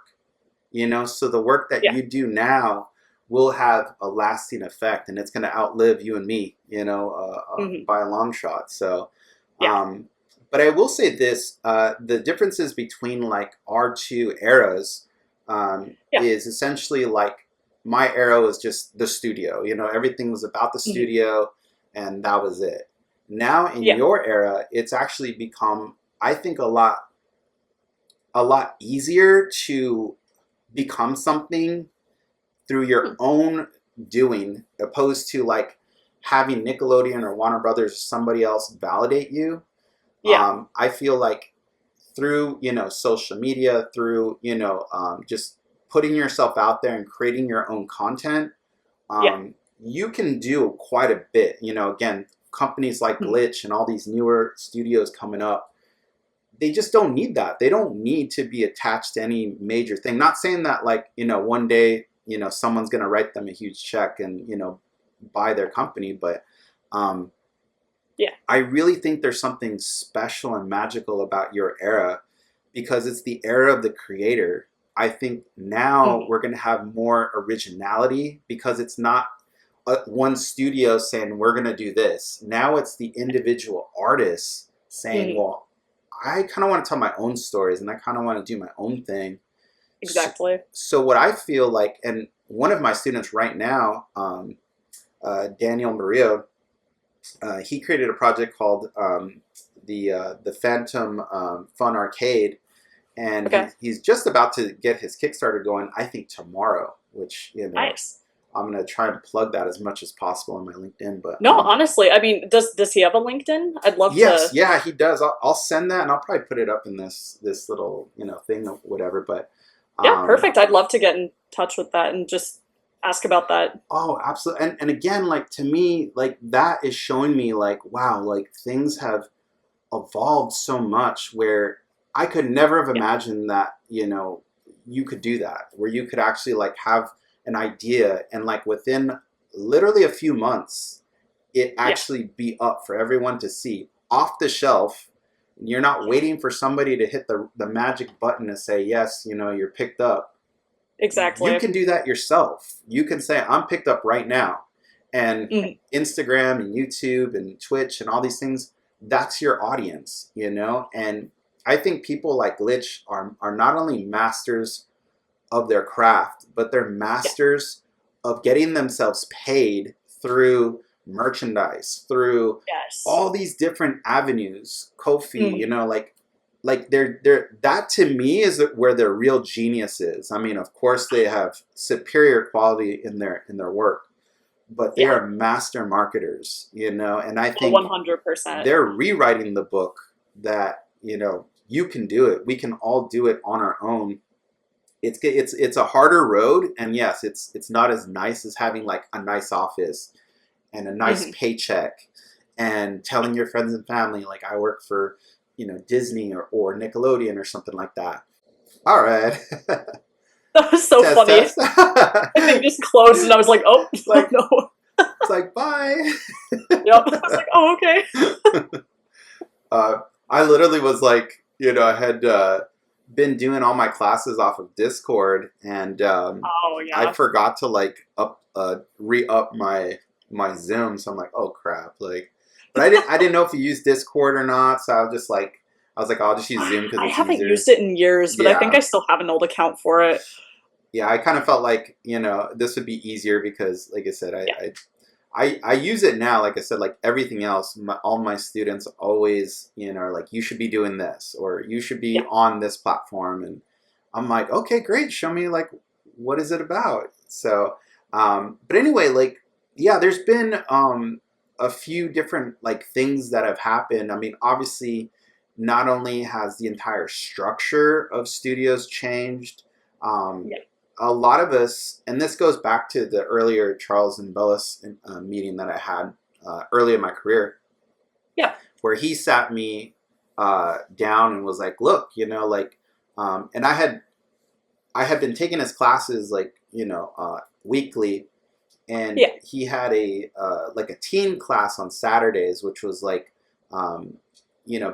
So the work that you do now will have a lasting effect, and it's going to outlive you and me, by a long shot. So, but I will say this, the differences between like our 2 eras is essentially like my era was just the studio, everything was about the studio and that was it. Now in your era, it's actually become, I think, a lot easier to become something through your own doing, opposed to like having Nickelodeon or Warner Brothers or somebody else validate you. I feel like through social media, through just putting yourself out there and creating your own content, you can do quite a bit. Again, companies like Glitch and all these newer studios coming up, they just don't need that. They don't need to be attached to any major thing. Not saying that like one day someone's going to write them a huge check and, buy their company. But I really think there's something special and magical about your era, because it's the era of the creator. I think now we're going to have more originality, because it's not one studio saying we're going to do this. Now it's the individual artists saying, well, I kind of want to tell my own stories and I kind of want to do my own thing. Exactly. So what I feel like, and one of my students right now, Daniel Murillo, he created a project called the Phantom Fun Arcade, and he's just about to get his Kickstarter going, I think tomorrow, which nice. I'm gonna try and plug that as much as possible on my LinkedIn. But no, honestly, I mean, does he have a LinkedIn? I'd love to. Yes, yeah, he does. I'll send that, and I'll probably put it up in this little thing or whatever. But yeah, perfect. I'd love to get in touch with that and just ask about that. Oh, absolutely. And again, like, to me, like, that is showing me like, wow, like things have evolved so much where I could never have imagined that, you could do that, where you could actually like have an idea and like within literally a few months, it actually be up for everyone to see off the shelf. You're not waiting for somebody to hit the magic button to say, yes, you're picked up. Exactly. You can do that yourself. You can say, I'm picked up right now. And Instagram and YouTube and Twitch and all these things, that's your audience, And I think people like Lich are not only masters of their craft, but they're Yeah. masters of getting themselves paid through merchandise, through Yes. all these different avenues. Kofi, Mhm. they're that to me is where their real genius is. I mean, of course they have superior quality in their work, but they Yeah. are master marketers, and I Oh, think 100%. they're rewriting the book that, you can do it. We can all do it on our own. It's a harder road, and yes, it's not as nice as having like a nice office and a nice Hmm. paycheck and telling your friends and family like I work for, Disney or Nickelodeon or something like that. All right. That was so Test funny. test. The thing just closed, and I was like, "Oh, oh Like no." it's like bye. Yep. I was like, "Oh, okay." uh, I literally was like, I had been doing all my classes off of Discord, and Oh I yeah. forgot to like re-up my Zoom. So I'm like, oh crap, like, but I didn't know if you use Discord or not. So I was like, I'll just use Zoom because I it's haven't easier. used it in years, but I think Yeah, I still have an old account for it. yeah. I kind of felt like, this would be easier because, like I said, Yeah. I use it now. Like I said, like everything else, all my students always, are like, you should be doing this or you should be Yeah. on this platform. And I'm like, okay, great. Show me like, what is it about? So, but anyway, like, yeah, there's been a few different like things that have happened. I mean, obviously, not only has the entire structure of studios changed, um, Yeah. a lot of us, and this goes back to the earlier Charles and Bellis meeting that I had early in my career, Yeah. where he sat me down and was like, "Look, and I had been taking his classes like weekly, and Yeah. he had a like a teen class on Saturdays, which was like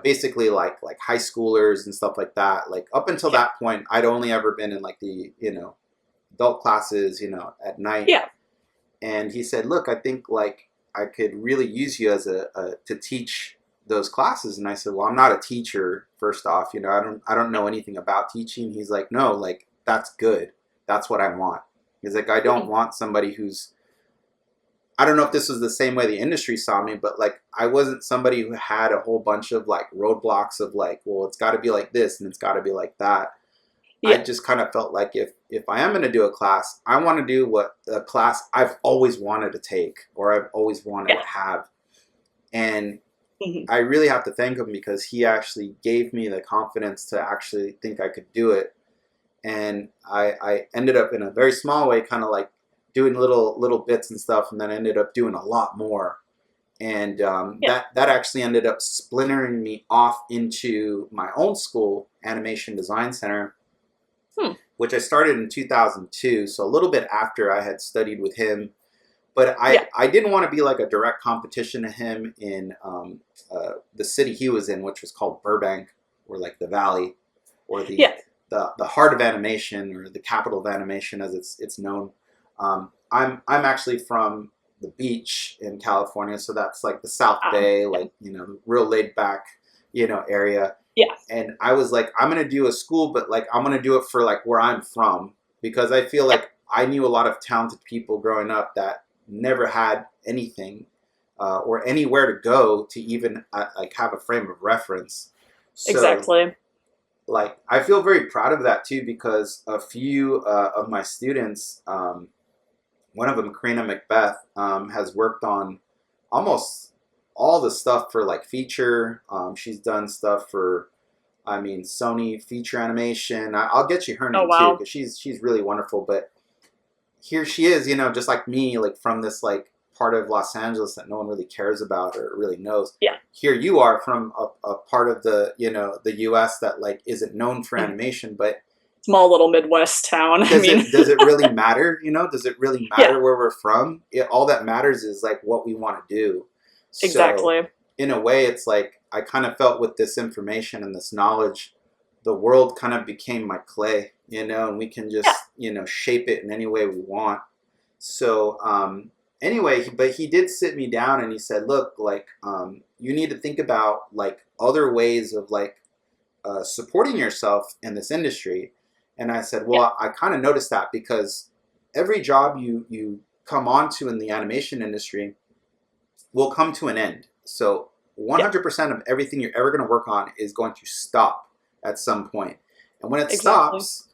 basically like high schoolers and stuff like that. Like up until Yeah. that point, I'd only ever been in like the adult classes, at night. Yeah. And he said, "Look, I think like I could really use you as a to teach those classes." And I said, "Well, I'm not a teacher. First off, I don't know anything about teaching." He's like, "No, like that's good. That's what I want." He's like, "I don't Mhm. want somebody who's." I don't know if this was the same way the industry saw me, but like I wasn't somebody who had a whole bunch of like roadblocks of like, well, it's got to be like this and it's got to be like that. I Yeah. just kind of felt like if I am going to do a class, I want to do what a class I've always wanted to take or I've always wanted Yeah. to have. And Hmm. I really have to thank him because he actually gave me the confidence to actually think I could do it. And I ended up in a very small way, kind of like doing little bits and stuff, and then ended up doing a lot more. And Yeah. that actually ended up splintering me off into my own school, Animation Design Center, Hmm. which I started in 2002, so a little bit after I had studied with him. But Yeah. I didn't want to be like a direct competition to him in the city he was in, which was called Burbank, or like the Valley, or Yeah. the heart of animation, or the capital of animation as it's known. I'm actually from the beach in California, so that's like the South Bay, Yeah. like real laid back area. Yeah. And I was like, I'm gonna do a school, but like I'm gonna do it for like where I'm from because I feel Yeah. like I knew a lot of talented people growing up that never had anything or anywhere to go to even like have a frame of reference. So Exactly. like I feel very proud of that too because a few of my students, one of them, Karina Macbeth, has worked on almost all the stuff for like feature. She's done stuff for, I mean, Sony feature animation. I'll get you her Oh name too wow. because she's really wonderful. But here she is, just like me, like from this like part of Los Angeles that no one really cares about or really knows. Yeah. Here you are from a part of the the U.S. that like isn't known for Mhm. animation, but Small little Midwest town. I does mean, it really matter? Does it really yeah. matter where we're from? All that matters is like what we want to do. So Exactly. in a way, it's like I kind of felt with this information and this knowledge, the world kind of became my clay, and we can Yeah. just shape it in any way we want. So anyway, but he did sit me down and he said, look, like you need to think about like other ways of like supporting yourself in this industry. And I said, well, I kind of noticed that because every job you come onto in the animation industry will come to an end. So 100% of everything you're ever going to work on is going to stop at some point. And when it stops,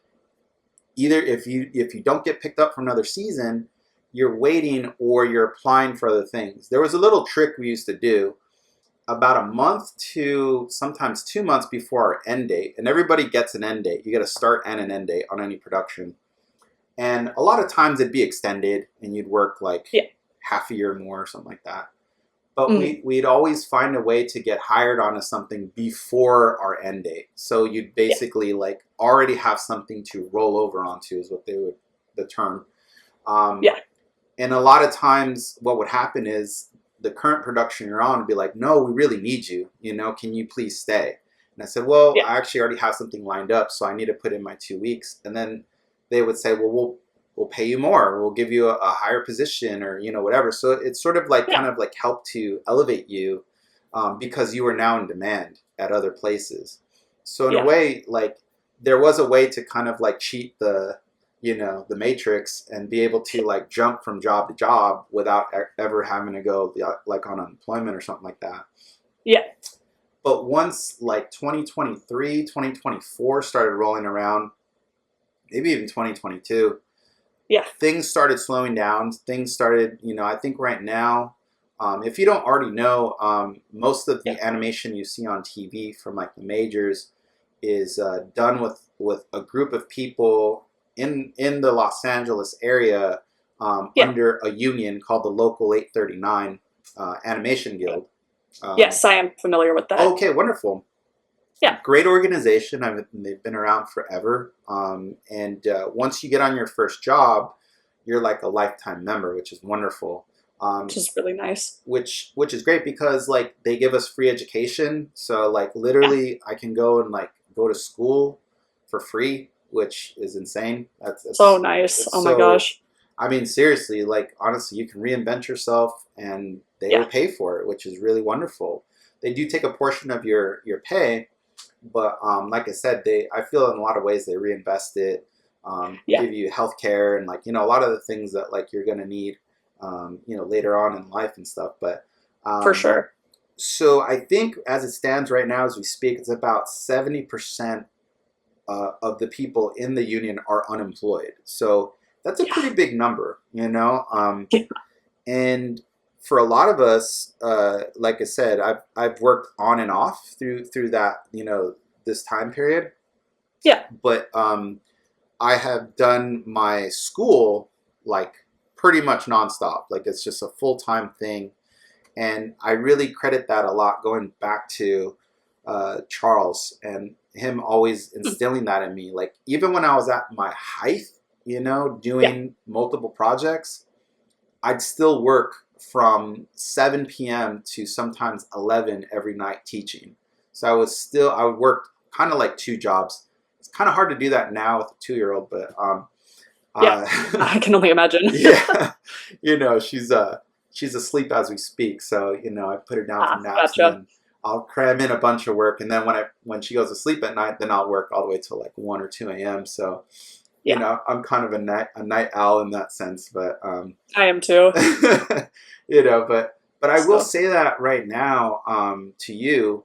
either if you don't get picked up for another season, you're waiting or you're applying for other things. There was a little trick we used to do about a month to sometimes 2 months before our end date. And everybody gets an end date. You get a start and an end date on any production. And a lot of times it'd be extended and you'd work like half a year more or something like that. But we'd always find a way to get hired onto something before our end date. So you'd basically like already have something to roll over onto is what the term. And a lot of times what would happen is the current production you're on would be like, no, we really need you. You know, can you please stay? And I said, well, I actually already have something lined up, so I need to put in my 2 weeks. And then they would say, well, we'll pay you more. We'll give you a higher position or, you know, whatever. So it's sort of like kind of like help to elevate you because you are now in demand at other places. So in a way, like there was a way to kind of like cheat the, you know, the matrix and be able to like jump from job to job without ever having to go like on unemployment or something like that. Yeah. But once like 2023, 2024 started rolling around, maybe even 2022, things started slowing down. Things started, you know, I think right now, if you don't already know, most of the animation you see on TV from like the majors is done with a group of people in the Los Angeles area under a union called the Local 839 Animation Guild. Yes, I am familiar with that. Okay, wonderful. Yeah. Great organization. They've been around forever. And once you get on your first job, you're like a lifetime member, which is wonderful. Which is really nice. Which is great because like they give us free education. So like literally I can go and like go to school for free, which is insane. That's so nice. Oh my gosh. I mean, seriously, like honestly, you can reinvent yourself and they will pay for it, which is really wonderful. They do take a portion of your pay, but like I said, I feel in a lot of ways they reinvest it, give you health care and like, you know, a lot of the things that like you're going to need, you know, later on in life and stuff. But for sure. So I think as it stands right now, as we speak, it's about 70% of the people in the union are unemployed. So that's a pretty big number, you know? And for a lot of us, like I said, I've worked on and off through that, you know, this time period. Yeah. But I have done my school like pretty much nonstop. Like it's just a full-time thing. And I really credit that a lot going back to Charles and him always instilling that in me. Like even when I was at my height, you know, doing multiple projects, I'd still work from 7 p.m. to sometimes 11 every night teaching. So I would work kind of like 2 jobs. It's kind of hard to do that now with a 2-year-old, but I can only imagine. You know, she's asleep as we speak. So, you know, I put her down for naps and then I'll cram in a bunch of work. And then when she goes to sleep at night, then I'll work all the way till like 1 or 2 a.m. So, you know, I'm kind of a night owl in that sense, but I am too. You know, but I will say that right now to you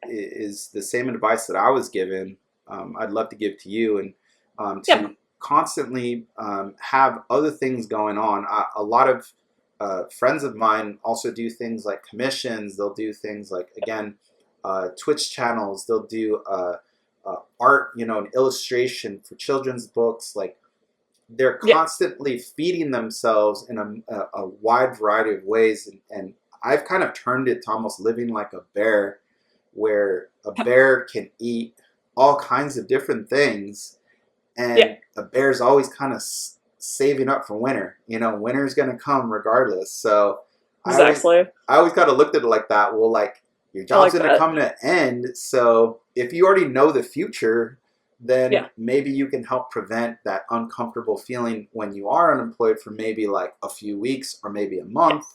is the same advice that I was given. I'd love to give to you and to constantly have other things going on. A lot of friends of mine also do things like commissions. They'll do things like, again, Twitch channels. They'll do art, you know, an illustration for children's books. Like they're constantly feeding themselves in a wide variety of ways. And I've kind of turned it to almost living like a bear, where a bear can eat all kinds of different things. And a bear's always kind of saving up for winter. You know, winter's going to come regardless. So exactly. I always kind of looked at it like that. Well, like your job's going to come to an end. So if you already know the future, then maybe you can help prevent that uncomfortable feeling when you are unemployed for maybe like a few weeks or maybe a month.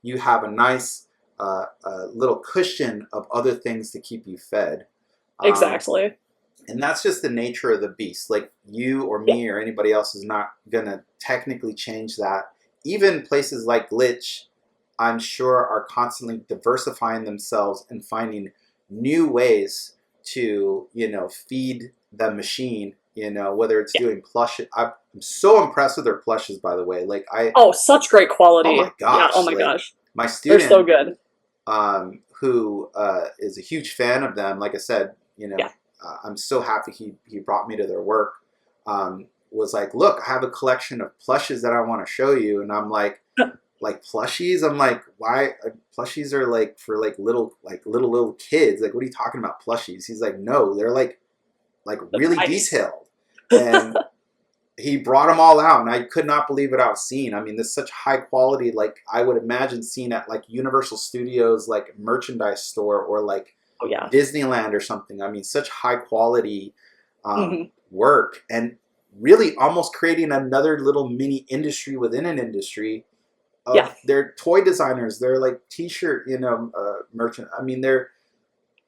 You have a nice little cushion of other things to keep you fed. Um, Exactly. and that's just the nature of the beast. Like you or Yeah. me or anybody else is not gonna technically change that. Even places like Glitch, I'm sure, are constantly diversifying themselves and finding new ways to, feed the machine. Whether it's Yeah. doing plush. I'm so impressed with their plushes, by the way. Like Oh, such great oh my quality. Yeah. Oh gosh, my like gosh. my They're so student, good. who is a huge fan of them. Like I said, Yeah. I'm so happy he brought me to their work. Was like, look, I have a collection of plushes that I want to show you, and I'm like plushies. I'm like, why? Plushies are like for little kids. Like, what are you talking about, plushies? He's like, no, they're like really Nice. detailed, and he brought them all out, and I could not believe what I was seeing. I mean, this such high quality, like I would imagine seeing at like Universal Studios, like merchandise store, or like Oh yeah. Disneyland or something. I mean, such high quality Hmm. work, and really almost creating another little mini industry within an industry Yeah. of their toy designers. They're like T-shirt, merchant. I mean, they're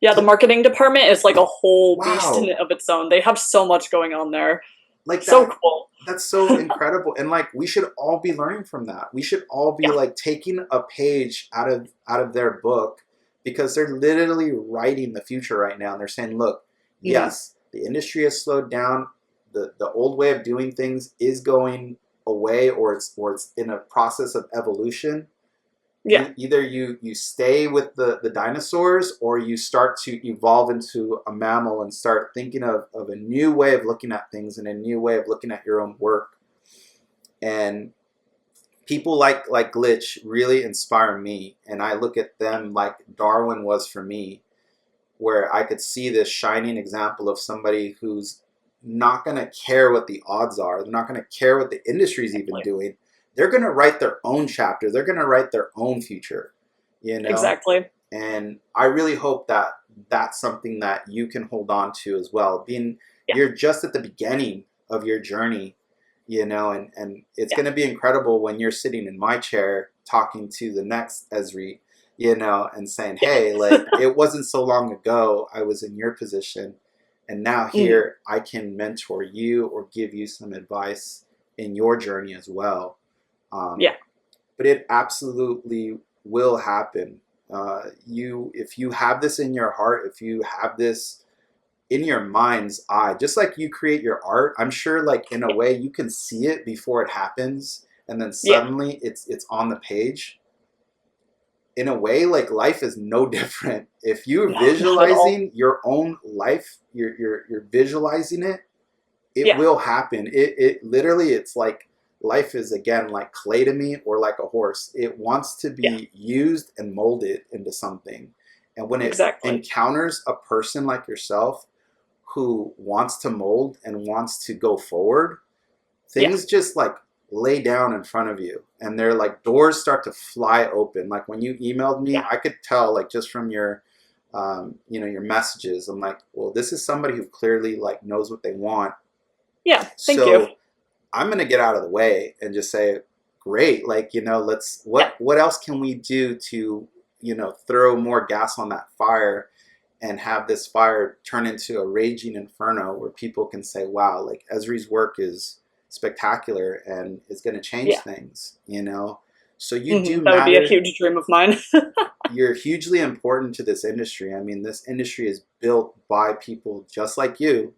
Yeah, the marketing department is like a whole beast in wow, and of its own. They have so much going on there. like So that. cool. That's so incredible, and like we should all be learning from that. We should all be Yeah. like taking a page out of their book, because they're literally writing the future right now. And they're saying, look, Hmm. yes, the industry has slowed down. The old way of doing things is going away, or it's in a process of evolution. Yeah. Either you stay with the dinosaurs, or you start to evolve into a mammal and start thinking of a new way of looking at things and a new way of looking at your own work. And people like Glitch really inspire me, and I look at them like Darwin was for me, where I could see this shining example of somebody who's not going to care what the odds are. They're not going to care what the industry's even Exactly. doing. They're going to write their own chapter. They're going to write their own future, you know? Exactly. And I really hope that that's something that you can hold on to as well. Being Yeah. you're just at the beginning of your journey, and it's Yeah. going to be incredible when you're sitting in my chair talking to the next Ezri, and saying, Yeah. hey, like it wasn't so long ago I was in your position, and now Hmm. here I can mentor you or give you some advice in your journey as well. Um, Yeah. but it absolutely will happen. If you have this in your heart, if you have this in your mind's eye, just like you create your art, I'm sure, like in a way, you can see it before it happens, and then Yeah. suddenly it's on the page. In a way, like life is no different. If you're No, not at all. visualizing your own life, you're visualizing it, it Yeah. will happen. It literally, it's like life is again like clay to me, or like a horse. It wants to Yeah. be used and molded into something. And when it Exactly. encounters a person like yourself who wants to mold and wants to go forward, Yeah. things just like lay down in front of you, and they're like doors start to fly open. Like when you emailed me, Yeah. I could tell, like just from your messages, I'm like, well, this is somebody who clearly like knows what they want. Yeah. Thank you. So I'm gonna get out of the way and just say, great, like let's Yeah. what else can we do to throw more gas on that fire, and have this fire turn into a raging inferno where people can say, wow, like Esri's work is spectacular and is going to change Yeah. things. So you Hmm. do That would be a matter. huge dream of mine. You're hugely important to this industry. I mean, this industry is built by people just like you,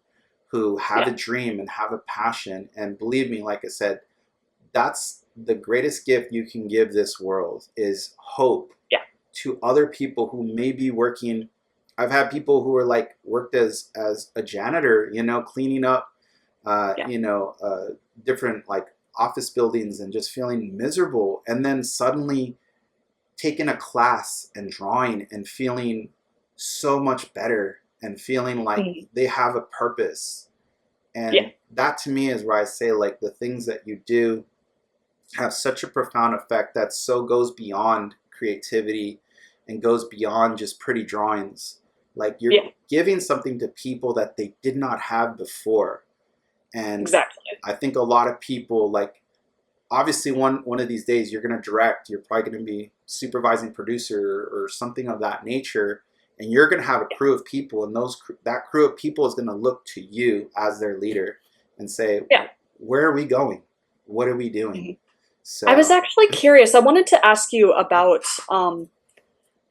who have Yeah. a dream and have a passion. And believe me, like I said, that's the greatest gift you can give this world, is hope Yeah. to other people who may be working. I've had people who are like worked as a janitor, cleaning up, Yeah. different like office buildings, and just feeling miserable, and then suddenly taking a class and drawing and feeling so much better, and feeling like Hmm. they have a purpose. Yeah. And that to me is where I say, like, the things that you do have such a profound effect that so goes beyond creativity and goes beyond just pretty drawings. Like, you're Yeah. giving something to people that they did not have before. And Exactly. I think a lot of people, like, obviously one of these days you're going to direct, you're probably going to be supervising producer or something of that nature, and you're going to have a crew of people, and that crew of people is going to look to you as their leader and say, Yeah. where are we going? What are we doing? Mhm. So I was actually curious. I wanted to ask you about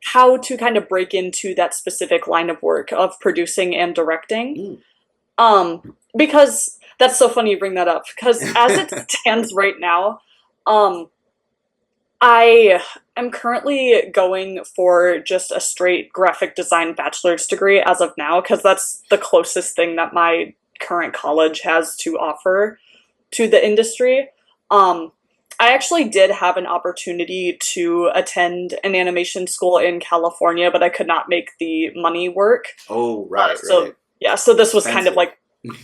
how to kind of break into that specific line of work of producing and directing. mm. Because that's so funny you bring that up. Because as it stands right now, um, I am currently going for just a straight graphic design bachelor's degree as of now, because that's the closest thing that my current college has to offer to the industry. Um, I actually did have an opportunity to attend an animation school in California, but I could not make the money work. Oh, right, So right. yeah, so this was kind of Expensive. like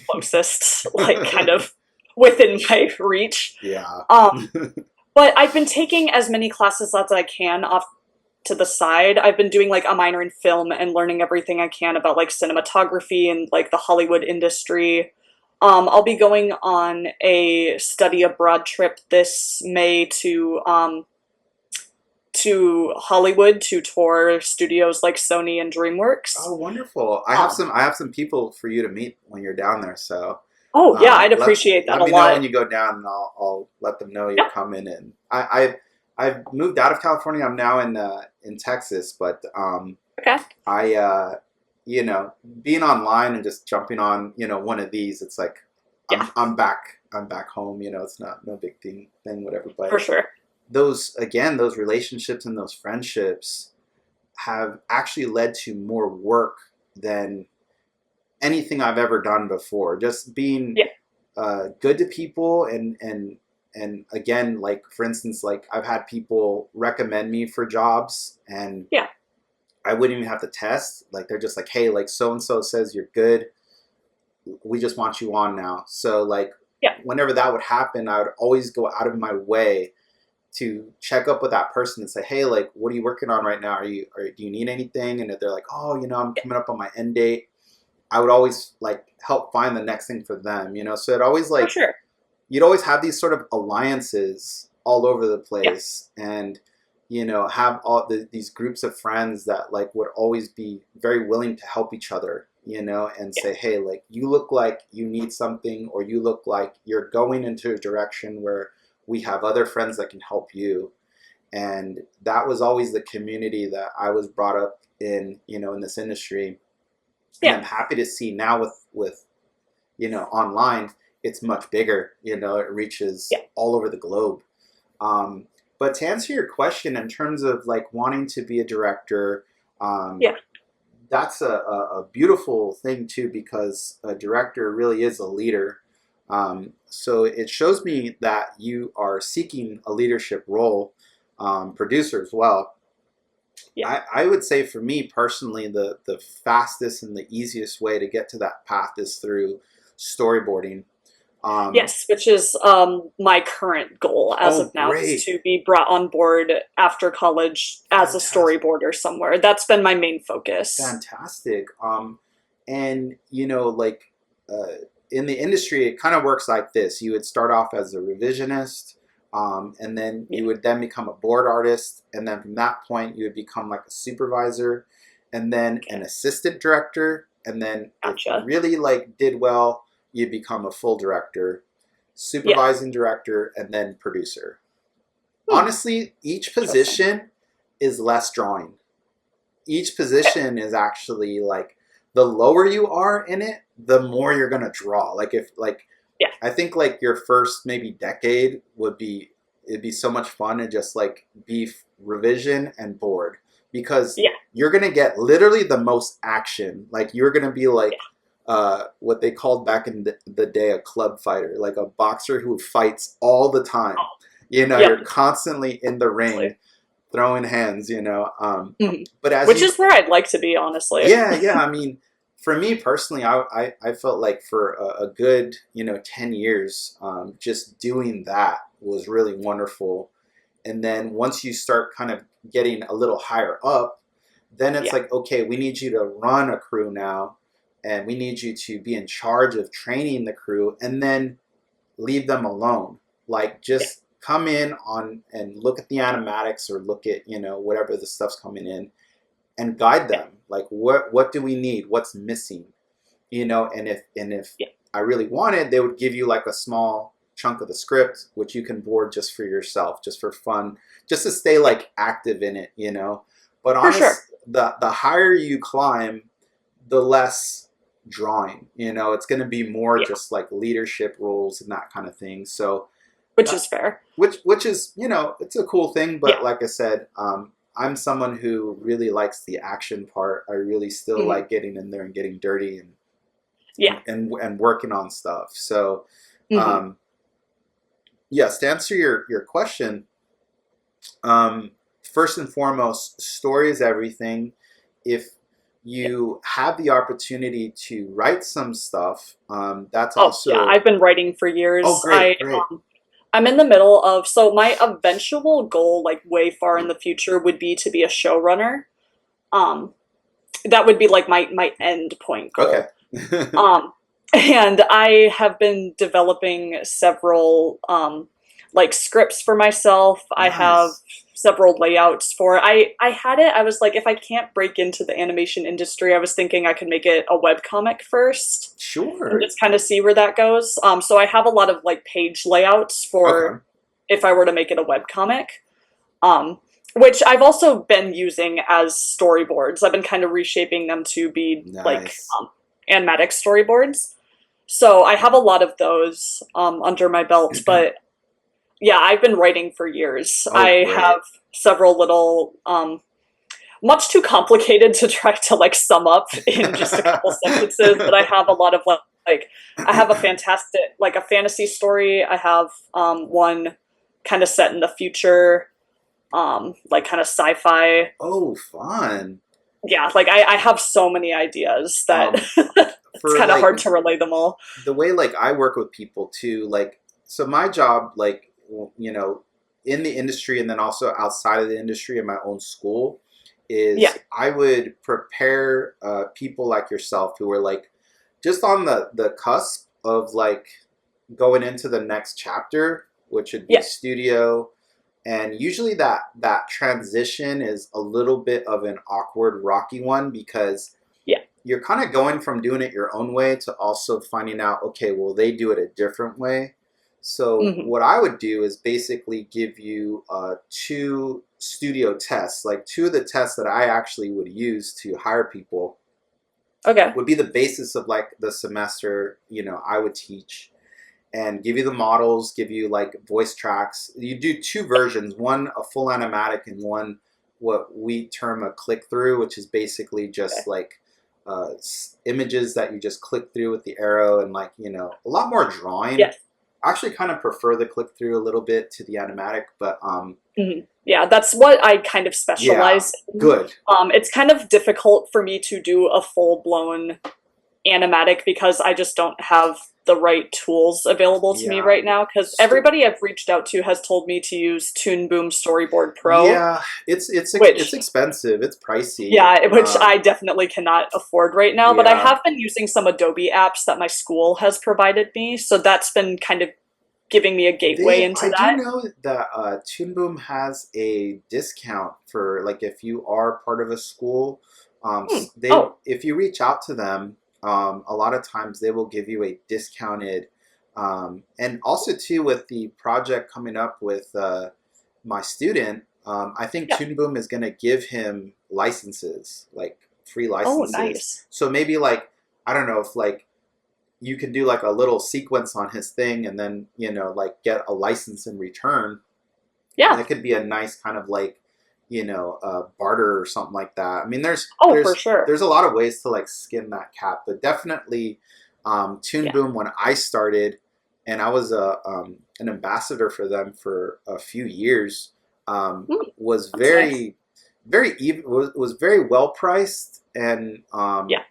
closest, like kind of within my reach. Yeah. Um, but I've been taking as many classes as I can off to the side. I've been doing like a minor in film and learning everything I can about like cinematography and like the Hollywood industry. I'll be going on a study abroad trip this May to Hollywood to tour studios like Sony and DreamWorks. Oh, wonderful. Um, I have some people for you to meet when you're down there. So oh yeah, I'd let appreciate that let a me know lot. when you go down, and I'll let them know you're Yeah, coming. And I've moved out of California. I'm now in Texas, but okay. I you know, being online and just jumping on, you know, one of these, it's like Yeah, I'm back home. You know, it's not no big thing whatever. But for sure. those relationships and those friendships have actually led to more work than anything I've ever done before. Just being Yeah, good to people, and again, like for instance, like I've had people recommend me for jobs, and yeah, I wouldn't even have to test. Like they're just like, hey, like so and so says you're good. We just want you on now. So like yeah, whenever that would happen, I would always go out of my way to check up with that person and say, hey, like, what are you working on right now? Do you need anything? And if they're like, oh, you know, I'm coming up on my end date, I would always like help find the next thing for them, you know? So it always for like, sure. you'd always have these sort of alliances all over the Yeah, place, and, you know, have these groups of friends that like would always be very willing to help each other, you know, and yeah, say, hey, like you look like you need something, or you look like you're going into a direction where we have other friends that can help you. And that was always the community that I was brought up in, you know, in this industry. And yeah. I'm happy to see now with you know, online, it's much bigger, you know, it reaches Yeah, all over the globe. um, but to answer your question in terms of like wanting to be a director, um, yeah, that's a beautiful thing too, because a director really is a leader. So it shows me that you are seeking a leadership role. Producer as well. yeah. I would say for me personally, the fastest and the easiest way to get to that path is through storyboarding. Um, Yes, which is my current goal as oh, of now is great. to be brought on board after college as a Fantastic. storyboarder somewhere. That's been my main focus. Fantastic. And you know, like uh, in the industry, it kind of works like this. You would start off as a revisionist, and then Yeah, you would then become a board artist, and then from that point, you would become like a supervisor, and then an okay, assistant director, and then if you gotcha. really like did well, you'd become a full director, Yeah. supervising director, and then producer. Hmm, Honestly, each interesting. position is less drawing. Each Okay. position is actually like, the lower you are in it, the more you're gonna draw. Like if like Yeah, I think like your first maybe decade would be, it'd be so much fun to just like be revision and board, because yeah, you're gonna get literally the most action. Like you're gonna be yeah. like what they called back in the day a club fighter, like a boxer who fights all the time. Oh, You know, yep, you're constantly in the ring exactly. throwing hands, you know. Mhm. But as Which you, is where I'd like to be, honestly. yeah. I mean, for me personally, I felt like for a good, you know, 10 years, just doing that was really wonderful. And then once you start kind of getting a little higher up, then it's Yeah, like, okay, we need you to run a crew now, and we need you to be in charge of training the crew, and then leave them alone. Like yeah, just come in on and look at the animatics, or look at, you know, whatever the stuff's coming in, and guide Yeah. them. Like, what do we need? What's missing? You know, and if Yeah. I really wanted, they would give you like a small chunk of the script, which you can board just for yourself, just for fun, just to stay Yeah. like active in it, you know. But For sure. the higher you climb, the less drawing. You know, it's going to be more Yeah. just like leadership roles and that kind of thing. So Which that, is fair. which is, you know, it's a cool thing. But Yeah. like I said, I'm someone who really likes the action part. I really still Hmm. like getting in there and getting dirty Yeah. and working on stuff. So Hmm. um, yes, to answer your question, um, first and foremost, story is everything. If Yeah. you have the opportunity to write some stuff, that's Oh, yeah. also, I've been writing for oh, years. great, great. I'm in the middle of, so my eventual goal, like way far in the future, would be to be a showrunner. Um, that would be like my end point Okay. goal. Um, and I have been developing several like scripts for myself. I have Nice. several layouts for I had it. I was like, if I can't break into the animation industry, I was thinking I could make it a webcomic first and Sure. just kind of see where that goes. So I have a lot of like page layouts for Okay. if I were to make it a webcomic. Um, which I've also been using as storyboards. I've been kind of reshaping them to be like Nice. animatic storyboards. So I have a lot of those under my belt, but yeah, I've been writing for years. Oh, I have great. several little, much too complicated to try to like sum up in just a couple sentences, but I have a lot of like I have a fantastic like a fantasy story. I have one kind of set in the future, like kind of sci-fi. Oh, fun. Yeah, like I have so many ideas that Um, it's for kind of like hard to relay them all. the way like I work with people too, like, so my job, like, you know, in the industry and then also outside of the industry in my own school, Yeah, is I would prepare people like yourself who are like just on the cusp of like going into the next chapter, which would be yeah, studio. And usually that transition is a little bit of an awkward, rocky one because yeah. you're kind of going from doing it your own way to also finding out, okay, well, they do it a different way. So Hmm. what I would do is basically give you two studio tests, like two of the tests that I actually would use to hire people Okay. would be the basis of like the semester, you know, I would teach and give you the models, give you like voice tracks. You do two versions, one a full animatic and one what we term a click through, which is basically Okay. just like images that you just click through with the arrow and like, you know, a lot more drawing. Yes. I actually kind of prefer the click through a little bit to the animatic, but Hmm. Yeah, that's what I kind of yeah, specialize in. good. It's kind of difficult for me to do a full blown animatic because I just don't have the right tools available to me Yeah. right now. Because Sto- everybody I've reached out to has told me to use Toon Boom Storyboard Pro, yeah, it's which expensive. It's pricey. yeah, which I definitely cannot afford right now. But I Yeah. have been using some Adobe apps that my school has provided me, so that's been kind of giving me a gateway into I do that. know that Toon Boom has a discount for like if you are part of a school. Hmm. They Oh, if you reach out to them, a lot of times they will give you a discounted. And also too with the project coming up with my student, I think yeah. Toon Boom is going to give him licenses, like free Oh, licenses. nice. So maybe like I don't know if like you can do like a little sequence on his thing and then, you know, like get a license in return. Yeah. That could be a nice kind of like, you know, barter or something like that. I mean, Oh, for sure. there's a lot of ways to like skin that cat, but definitely Toon Yeah. Boom when I started and I was an ambassador for them for a few years, Hmm. was That's nice. very even, was very well priced and Yeah.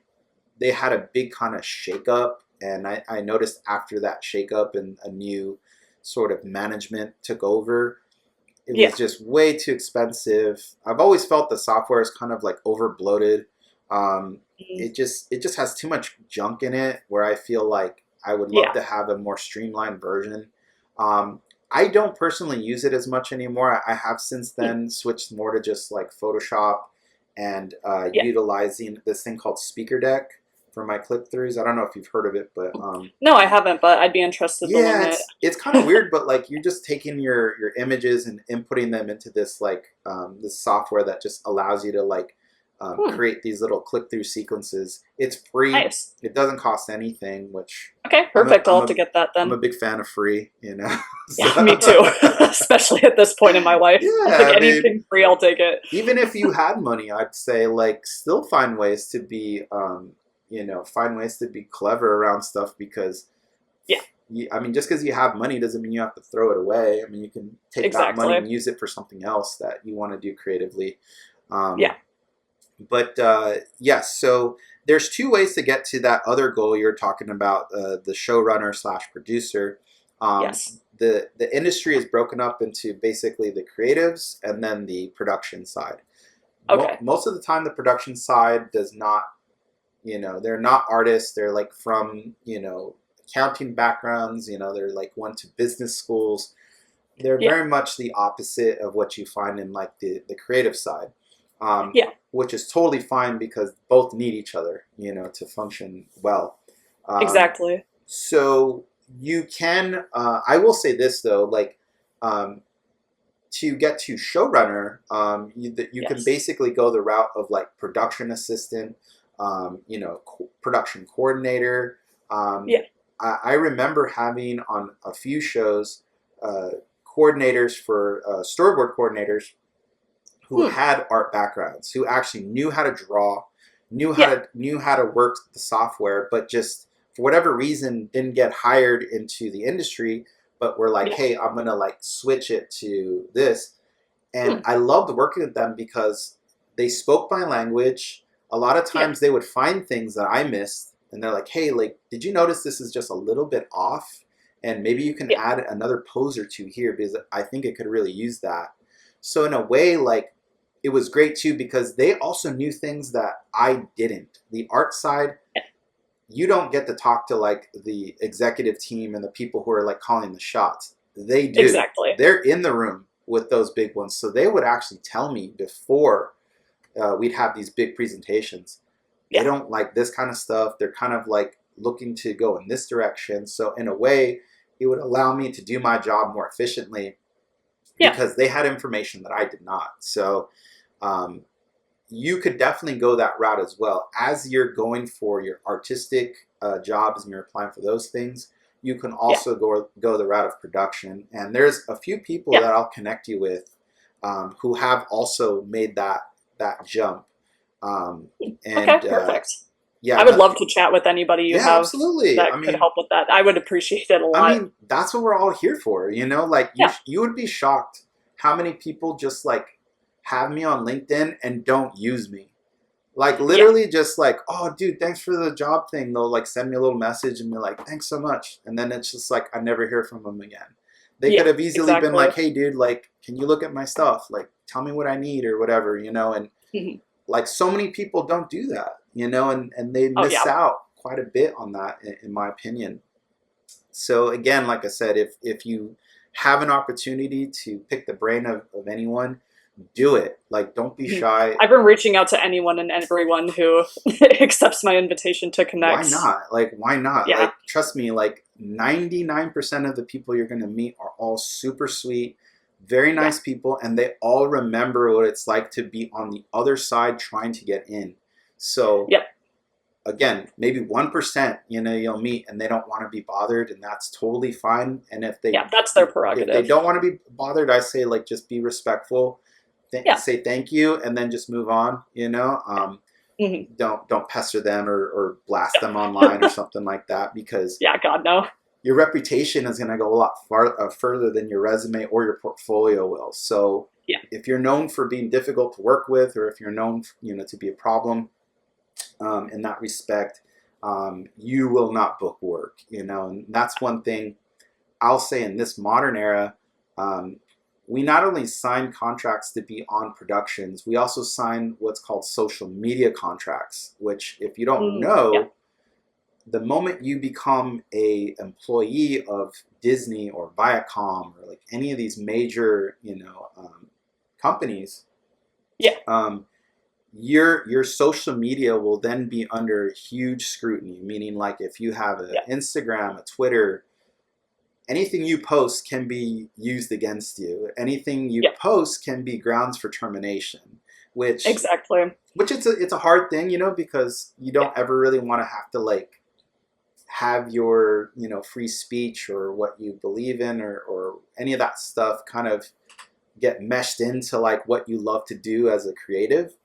they had a big kind of shakeup, and I noticed after that shakeup and a new sort of management took over, it was Yeah. just way too expensive. I've always felt the software is kind of like over bloated. Mm. It just has too much junk in it. Where I feel like I would love Yeah. to have a more streamlined version. Um, I don't personally use it as much anymore. I have since Hmm. then switched more to just like Photoshop and Yeah. utilizing this thing called Speaker Deck for my clip throughs. I don't know if you've heard of it, but No, I haven't, but I'd be interested to yeah, learn it. it's kind of weird, but like you're just taking your images and inputting them into this like this software that just allows you to like Hmm, create these little click through sequences. It's free. nice. It doesn't cost anything, which Okay, I'm a perfect. I'll I'm have to a get that I'm a then. big fan of free. You know, so Yeah, me too. Especially at this point in my life. Like yeah, I mean, anything free, I'll take it. even if you had money, I'd say like still find ways to be find ways to be clever around stuff because Yeah, I mean, just because you have money doesn't mean you have to throw it away. I mean, you can take that money exactly. and use it for something else that you want to do creatively. Yeah, Um, but yes, so there's two ways to get to that other goal you're talking about, the showrunner slash producer. Um, yes. the industry is broken up into basically the creatives and then the production side. Okay. Most of the time, the production side does not, they're not artists. They're like from, accounting backgrounds, they're like went to business schools. They're Yeah, very much the opposite of what you find in like the creative side, yeah, which is totally fine because both need each other, to function well. Um, exactly. so you can, I will say this though, like um, to get to showrunner, you can Yes. basically go the route of like production assistant, production coordinator. Um, Yeah. I remember having on a few shows uh, coordinators for storyboard coordinators who Hmm. had art backgrounds, who actually knew how to draw, Yeah. knew how to work the software, but just for whatever reason didn't get hired into the industry, but were like, Yeah. hey, I'm gonna like switch it to this. And Hmm. I loved working with them because they spoke my language. A lot of Yeah. times they would find things that I missed, and they're like, hey, like, did you notice this is just a little bit off? And maybe you can Yeah. add another pose or two here because I think it could really use that. So in a way, like it was great too because they also knew things that I didn't. The art side, Yeah. you don't get to talk to like the executive team and the people who are like calling the shots. They do. Exactly. They're in the room with those big ones. So they would actually tell me before we'd have these big presentations. They Yeah. don't like this kind of stuff. They're kind of like looking to go in this direction. So in a way, it would allow me to do my job more efficiently Yeah. because they had information that I did not. So um, you could definitely go that route as well. As you're going for your artistic jobs and you're applying for those things, you can Yeah. also go the route of production. And there's a few people Yeah. that I'll connect you with who have also made that jump. Um, Okay, and perfect. yeah, I would love to chat with anybody you yeah, have absolutely. that could help with that. I would appreciate it a I lot. mean, that's what we're all here for, Like Yeah. you would be shocked how many people just like have me on LinkedIn and don't use me. Like Yeah. literally just like, oh dude, thanks for the job thing. They'll like send me a little message and be like, thanks so much. And then it's just like I never hear from them again. They could Yeah. have easily been Exactly. like, hey dude, like, can you look at my stuff? Like tell me what I need or whatever, and Mhm. like so many people don't do that, and they Oh miss yeah. out quite a bit on that in my opinion. So again, like I said, if you have an opportunity to pick the brain of anyone, do it. Like don't be Mhm. shy. I've been reaching out to anyone and everyone who accepts my invitation to Why connect. not? Like why not? Yeah. Like trust me, like 99% of the people you're going to meet are all super sweet, very Yeah. nice people, and they all remember what it's like to be on the other side trying to get in. So Yep. again, maybe 1%, you'll meet and they don't want to be bothered, and that's totally fine. And if they Yeah. That's their if they prerogative. don't want to be bothered, I say like just be respectful, Yeah. say thank you, and then just move on. Hmm. Don't pester them or blast them online or something like that because Yeah. God no. your reputation is going to go a lot further than your resume or your portfolio will. So Yeah. if you're known for being difficult to work with, or if you're known, to be a problem in that respect, you will not book work. And that's one thing I'll say in this modern era. Um, we not only sign contracts to be on productions, we also sign what's called social media contracts, which if you don't Yeah. know, the moment you become a employee of Disney or Viacom or like any of these major, companies, Yeah. um, your social media will then be under huge scrutiny, meaning like if you have an Yeah. Instagram, a Twitter, anything you post can be used against you. Anything you Yeah. post can be grounds for termination, which Exactly. it's a hard thing, because you Yeah. don't ever really want to have to like have your, free speech or what you believe in or any of that stuff kind of get meshed into like what you love to do as a creative.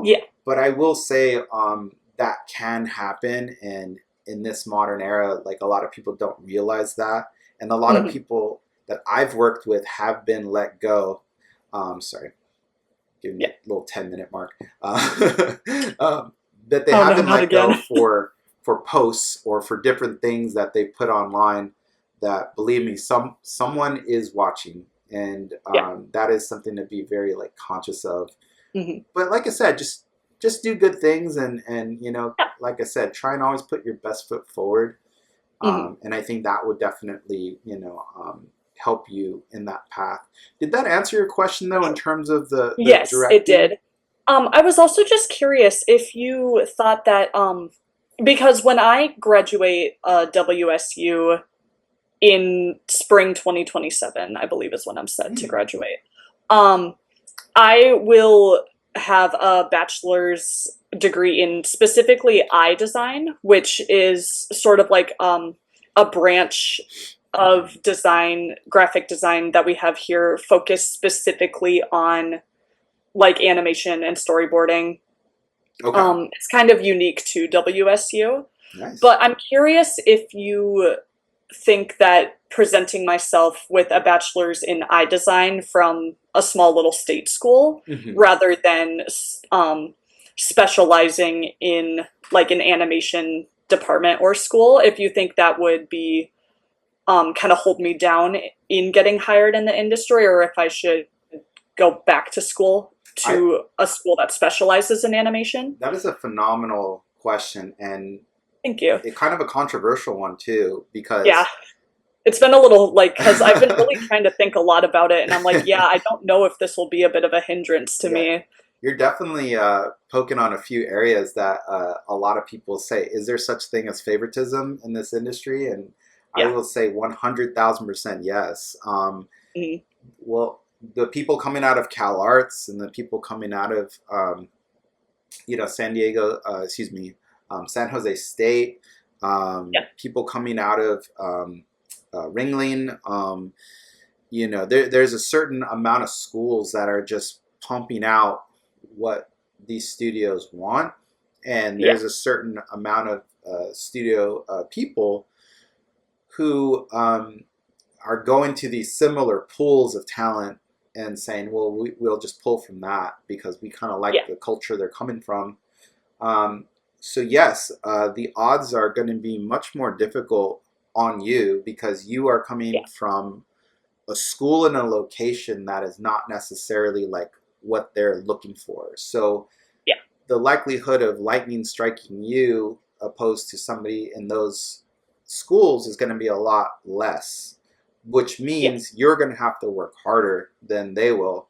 Yeah. But I will say that can happen, and in this modern era, like a lot of people don't realize that, and a lot of Hmm. people that I've worked with have been let go. Sorry, give me Yeah. a little 10-minute mark. That they Oh have no, been not let go again. for posts or for different things that they put online. That, believe me, someone is watching, and Yeah. that is something to be very like conscious of. Hmm. But like I said, just do good things, and Yeah. like I said, try and always put your best foot forward. Hmm. And I think that would definitely help you in that path. Did that answer your question though, in terms of the Yes, it directing? did. I was also just curious if you thought that, because when I graduate WSU in spring 2027, I believe is when I'm set to Hmm. graduate, um, I will have a bachelor's degree in specifically eye design, which is sort of like a branch of design, graphic design that we have here, focused specifically on like animation and storyboarding. Okay, It's kind of unique to WSU, nice. but I'm curious if you think that presenting myself with a bachelor's in eye design from a small little state school Hmm. rather than specializing in like an animation department or school, if you think that would be kind of hold me down in getting hired in the industry, or if I should go back to school I to a school that specializes in animation. That is a phenomenal question, and Thank you. it kind of a controversial one too, Yeah, because it's been a little like, because I've been really trying to think a lot about it, and I'm like, yeah, I don't know if this will be a bit of a hindrance to yeah, me. you're definitely poking on a few areas that a lot of people say. Is there such thing as favoritism in this industry? And I Yeah. will say 100,000% yes. Mhm. Well, the people coming out of Cal Arts and the people coming out of San Diego, excuse me, San Jose State, Yeah. people coming out of Ringling. There's a certain amount of schools that are just pumping out what these studios want, and Yeah. there's a certain amount of studio people who are going to these similar pools of talent and saying, well, we'll just pull from that because we kind of Yeah. like the culture they're coming from. Um, so yes, the odds are going to be much more difficult on you because you are Yeah. coming from a school in a location that is not necessarily like what they're looking for. So Yeah. the likelihood of lightning striking you opposed to somebody in those schools is going to be a lot less, which Yeah. means you're going to have to work harder than they will.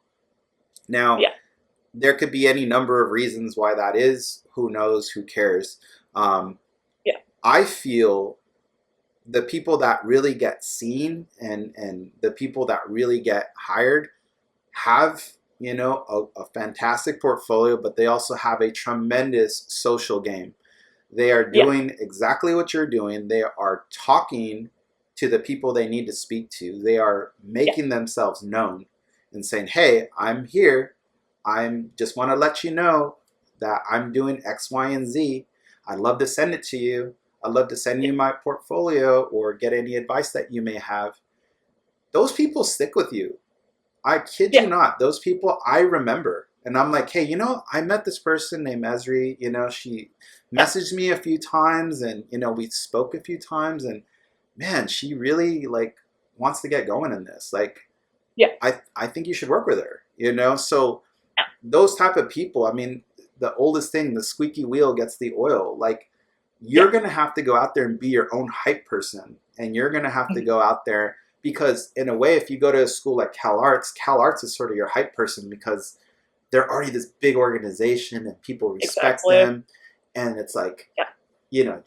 Now, Yeah. there could be any number of reasons why that is. Who knows? Who cares? Um, Yeah. I feel the people that really get seen and the people that really get hired have a fantastic portfolio, but they also have a tremendous social game. They are Yeah. doing exactly what you're doing. They are talking to the people they need to speak to. They are Yeah. making themselves known and saying, hey, I'm here. I'm just want to let you know that I'm doing X, Y, and Z. I'd love to send it to you. I'd love to send Yeah. you my portfolio or get any advice that you may have. Those people stick with you. I kid you Yeah. not. Those people I remember. And I'm like, hey, I met this person named Ezri. She Yeah. messaged me a few times and, we spoke a few times. And man, she really like wants to get going in this. Like, Yeah. I think you should work with her. So those type of people, I mean, the oldest thing, the squeaky wheel gets the oil. Like, Yeah. you're going to have to go out there and be your own hype person. And you're going to have to Mhm. go out there because, in a way, if you go to a school like Cal Arts is sort of your hype person because they're already this big organization and people respect Exactly. them, and it's like, Yeah.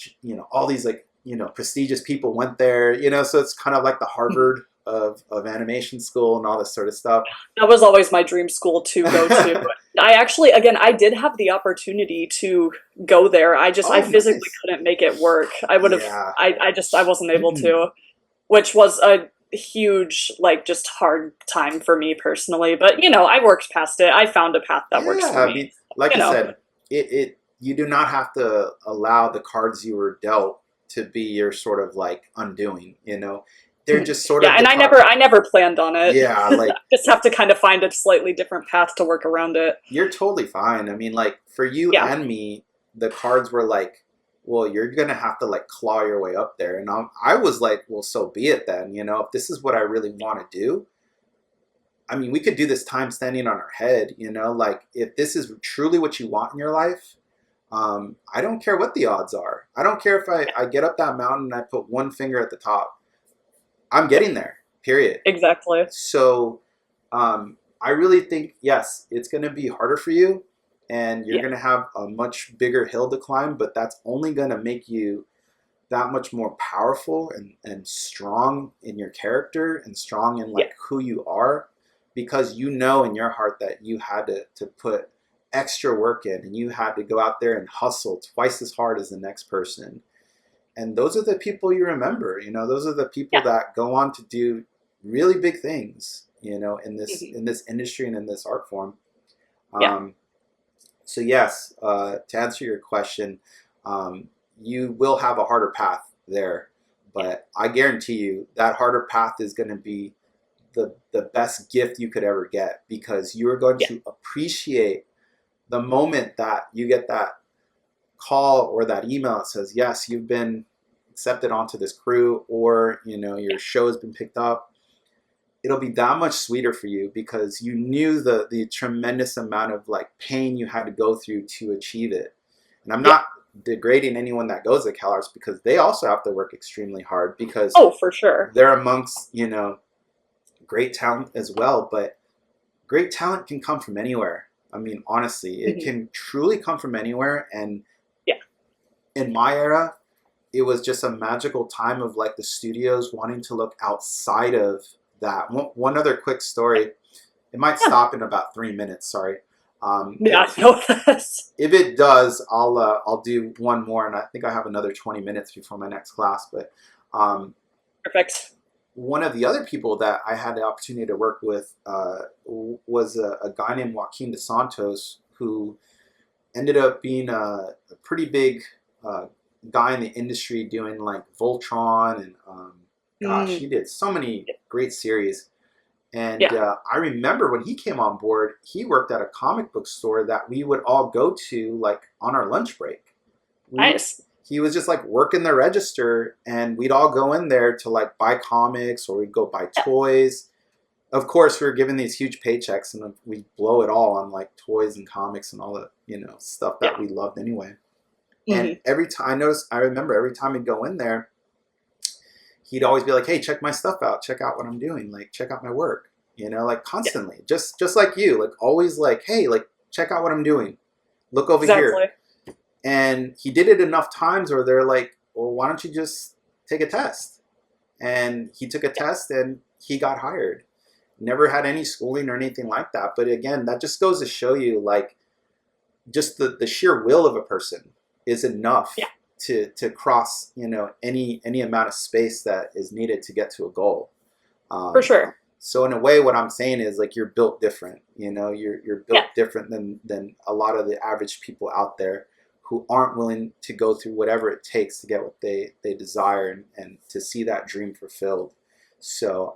all these like prestigious people went there, so it's kind of like the Harvard of animation school and all this sort of stuff. That was always my dream school to go to. I actually, again, I did have the opportunity to go there. I Oh, physically nice. couldn't make it work. I would have, Yeah. I wasn't able to, which was a huge, like, just hard time for me personally. But, I worked past it. I found a path that works for Yeah, I me. mean, like You I know, said, it you do not have to allow the cards you were dealt to be your sort of like undoing, They're just sort yeah, of the and card. I never planned on it. Yeah, like Just have to kind of find a slightly different path to work around it. you're totally fine. I mean, like for you Yeah. and me, the cards were like, well, you're gonna have to like claw your way up there, and I was like, well, so be it then. If this is what I really want to do, I mean, we could do this time standing on our head. Like if this is truly what you want in your life, I don't care what the odds are. I don't care if I get up that mountain and I put one finger at the top. I'm getting there. Period. Exactly. So I really think, yes, it's going to be harder for you and you're Yeah. going to have a much bigger hill to climb, but that's only going to make you that much more powerful and strong in your character and strong in Yeah. like who you are, because you know in your heart that you had to put extra work in and you had to go out there and hustle twice as hard as the next person. And those are the people you remember, those are the people Yeah. that go on to do really big things, in this Mhm. in this industry and in this art form. Yeah. So yes, to answer your question, you will have a harder path there, but I guarantee you that harder path is going to be the best gift you could ever get, because you are going Yeah. to appreciate the moment that you get that call or that email that says, yes, you've been accepted onto this crew, or your show has been picked up. It'll be that much sweeter for you because you knew the tremendous amount of like pain you had to go through to achieve it. And I'm Yeah. not degrading anyone that goes to CalArts, because they also have to work extremely hard, because Oh, for sure. they're amongst great talent as well. But great talent can come from anywhere. I mean, honestly, it Mhm. can truly come from anywhere. And Yeah. in my era, it was just a magical time of like the studios wanting to look outside of that. One other quick story. It might Yeah. stop in about 3 minutes. Sorry. Yeah, no, that's If it does, I'll do one more, and I think I have another 20 minutes before my next class. But perfect. one of the other people that I had the opportunity to work with was a guy named Joaquin de Santos, who ended up being a pretty big guy in the industry, doing like Voltron and gosh, Mm. he did so many great series. And Yeah. I remember when he came on board, he worked at a comic book store that we would all go to like on our lunch break. Nice. He was just like working the register, and we'd all go in there to like buy comics, or we'd go buy Yeah. toys. Of course, we were given these huge paychecks, and we blow it all on like toys and comics and all the stuff that Yeah. we loved anyway. Mhm. And every time I remember every time he'd go in there, he'd always be like, "Hey, check my stuff out. Check out what I'm doing. Like, check out my work." Like constantly, just like you, like always, like, "Hey, like, check out what I'm doing. Look over here." Exactly. And he did it enough times where they're like, "Well, why don't you just take a test?" And he took a test and he got hired. Never had any schooling or anything like that. But again, that just goes to show you, like, just the sheer will of a person is enough Yeah. to cross, any amount of space that is needed to get to a goal. For sure. So in a way, what I'm saying is like you're built different. You're built Yeah. different than a lot of the average people out there who aren't willing to go through whatever it takes to get what they desire and to see that dream fulfilled. So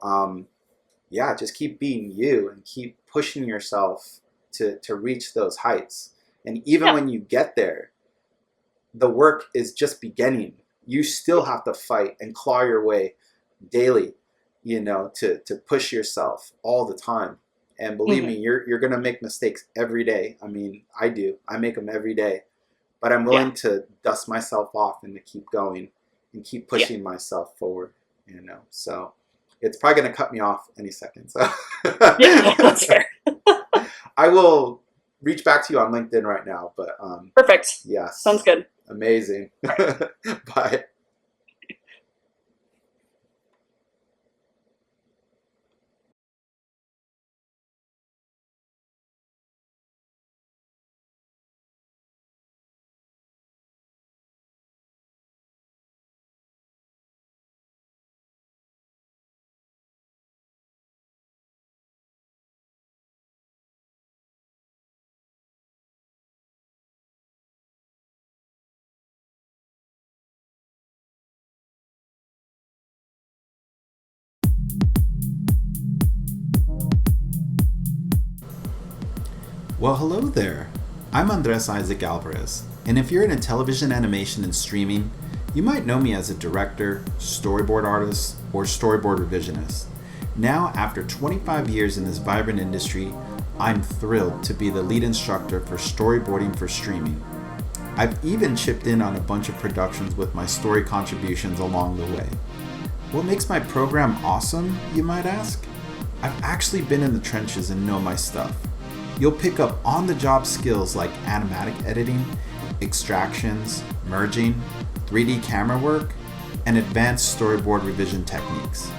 yeah, just keep being you and keep pushing yourself to reach those heights. And even Yeah. when you get there, the work is just beginning. You still have to fight and claw your way daily, to push yourself all the time. And believe Mhm. me, you're gonna make mistakes every day. I mean, I do. I make them every day. But I'm Yeah. willing to dust myself off and to keep going and keep Yeah. pushing myself forward, So it's probably gonna cut me off any second. So Yeah, that's fair. I will reach back to you on LinkedIn right now. But Perfect. yes. Sounds good. Amazing. Bye. Well, hello there. I'm Andres Isaac Alvarez, and if you're into television animation and streaming, you might know me as a director, storyboard artist, or storyboard revisionist. Now, after 25 years in this vibrant industry, I'm thrilled to be the lead instructor for storyboarding for streaming. I've even chipped in on a bunch of productions with my story contributions along the way. What makes my program awesome, you might ask? I've actually been in the trenches and know my stuff. You'll pick up on-the-job skills like animatic editing, extractions, merging, 3D camera work, and advanced storyboard revision techniques.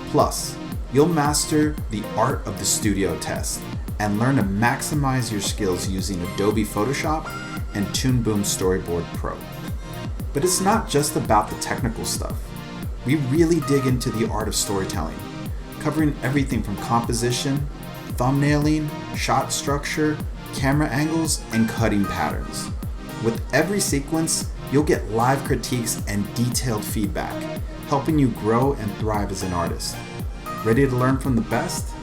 Plus, you'll master the art of the studio test and learn to maximize your skills using Adobe Photoshop and Toon Boom Storyboard Pro. But it's not just about the technical stuff. We really dig into the art of storytelling, covering everything from composition, thumbnailing, shot structure, camera angles, and cutting patterns. With every sequence, you'll get live critiques and detailed feedback, helping you grow and thrive as an artist. Ready to learn from the best?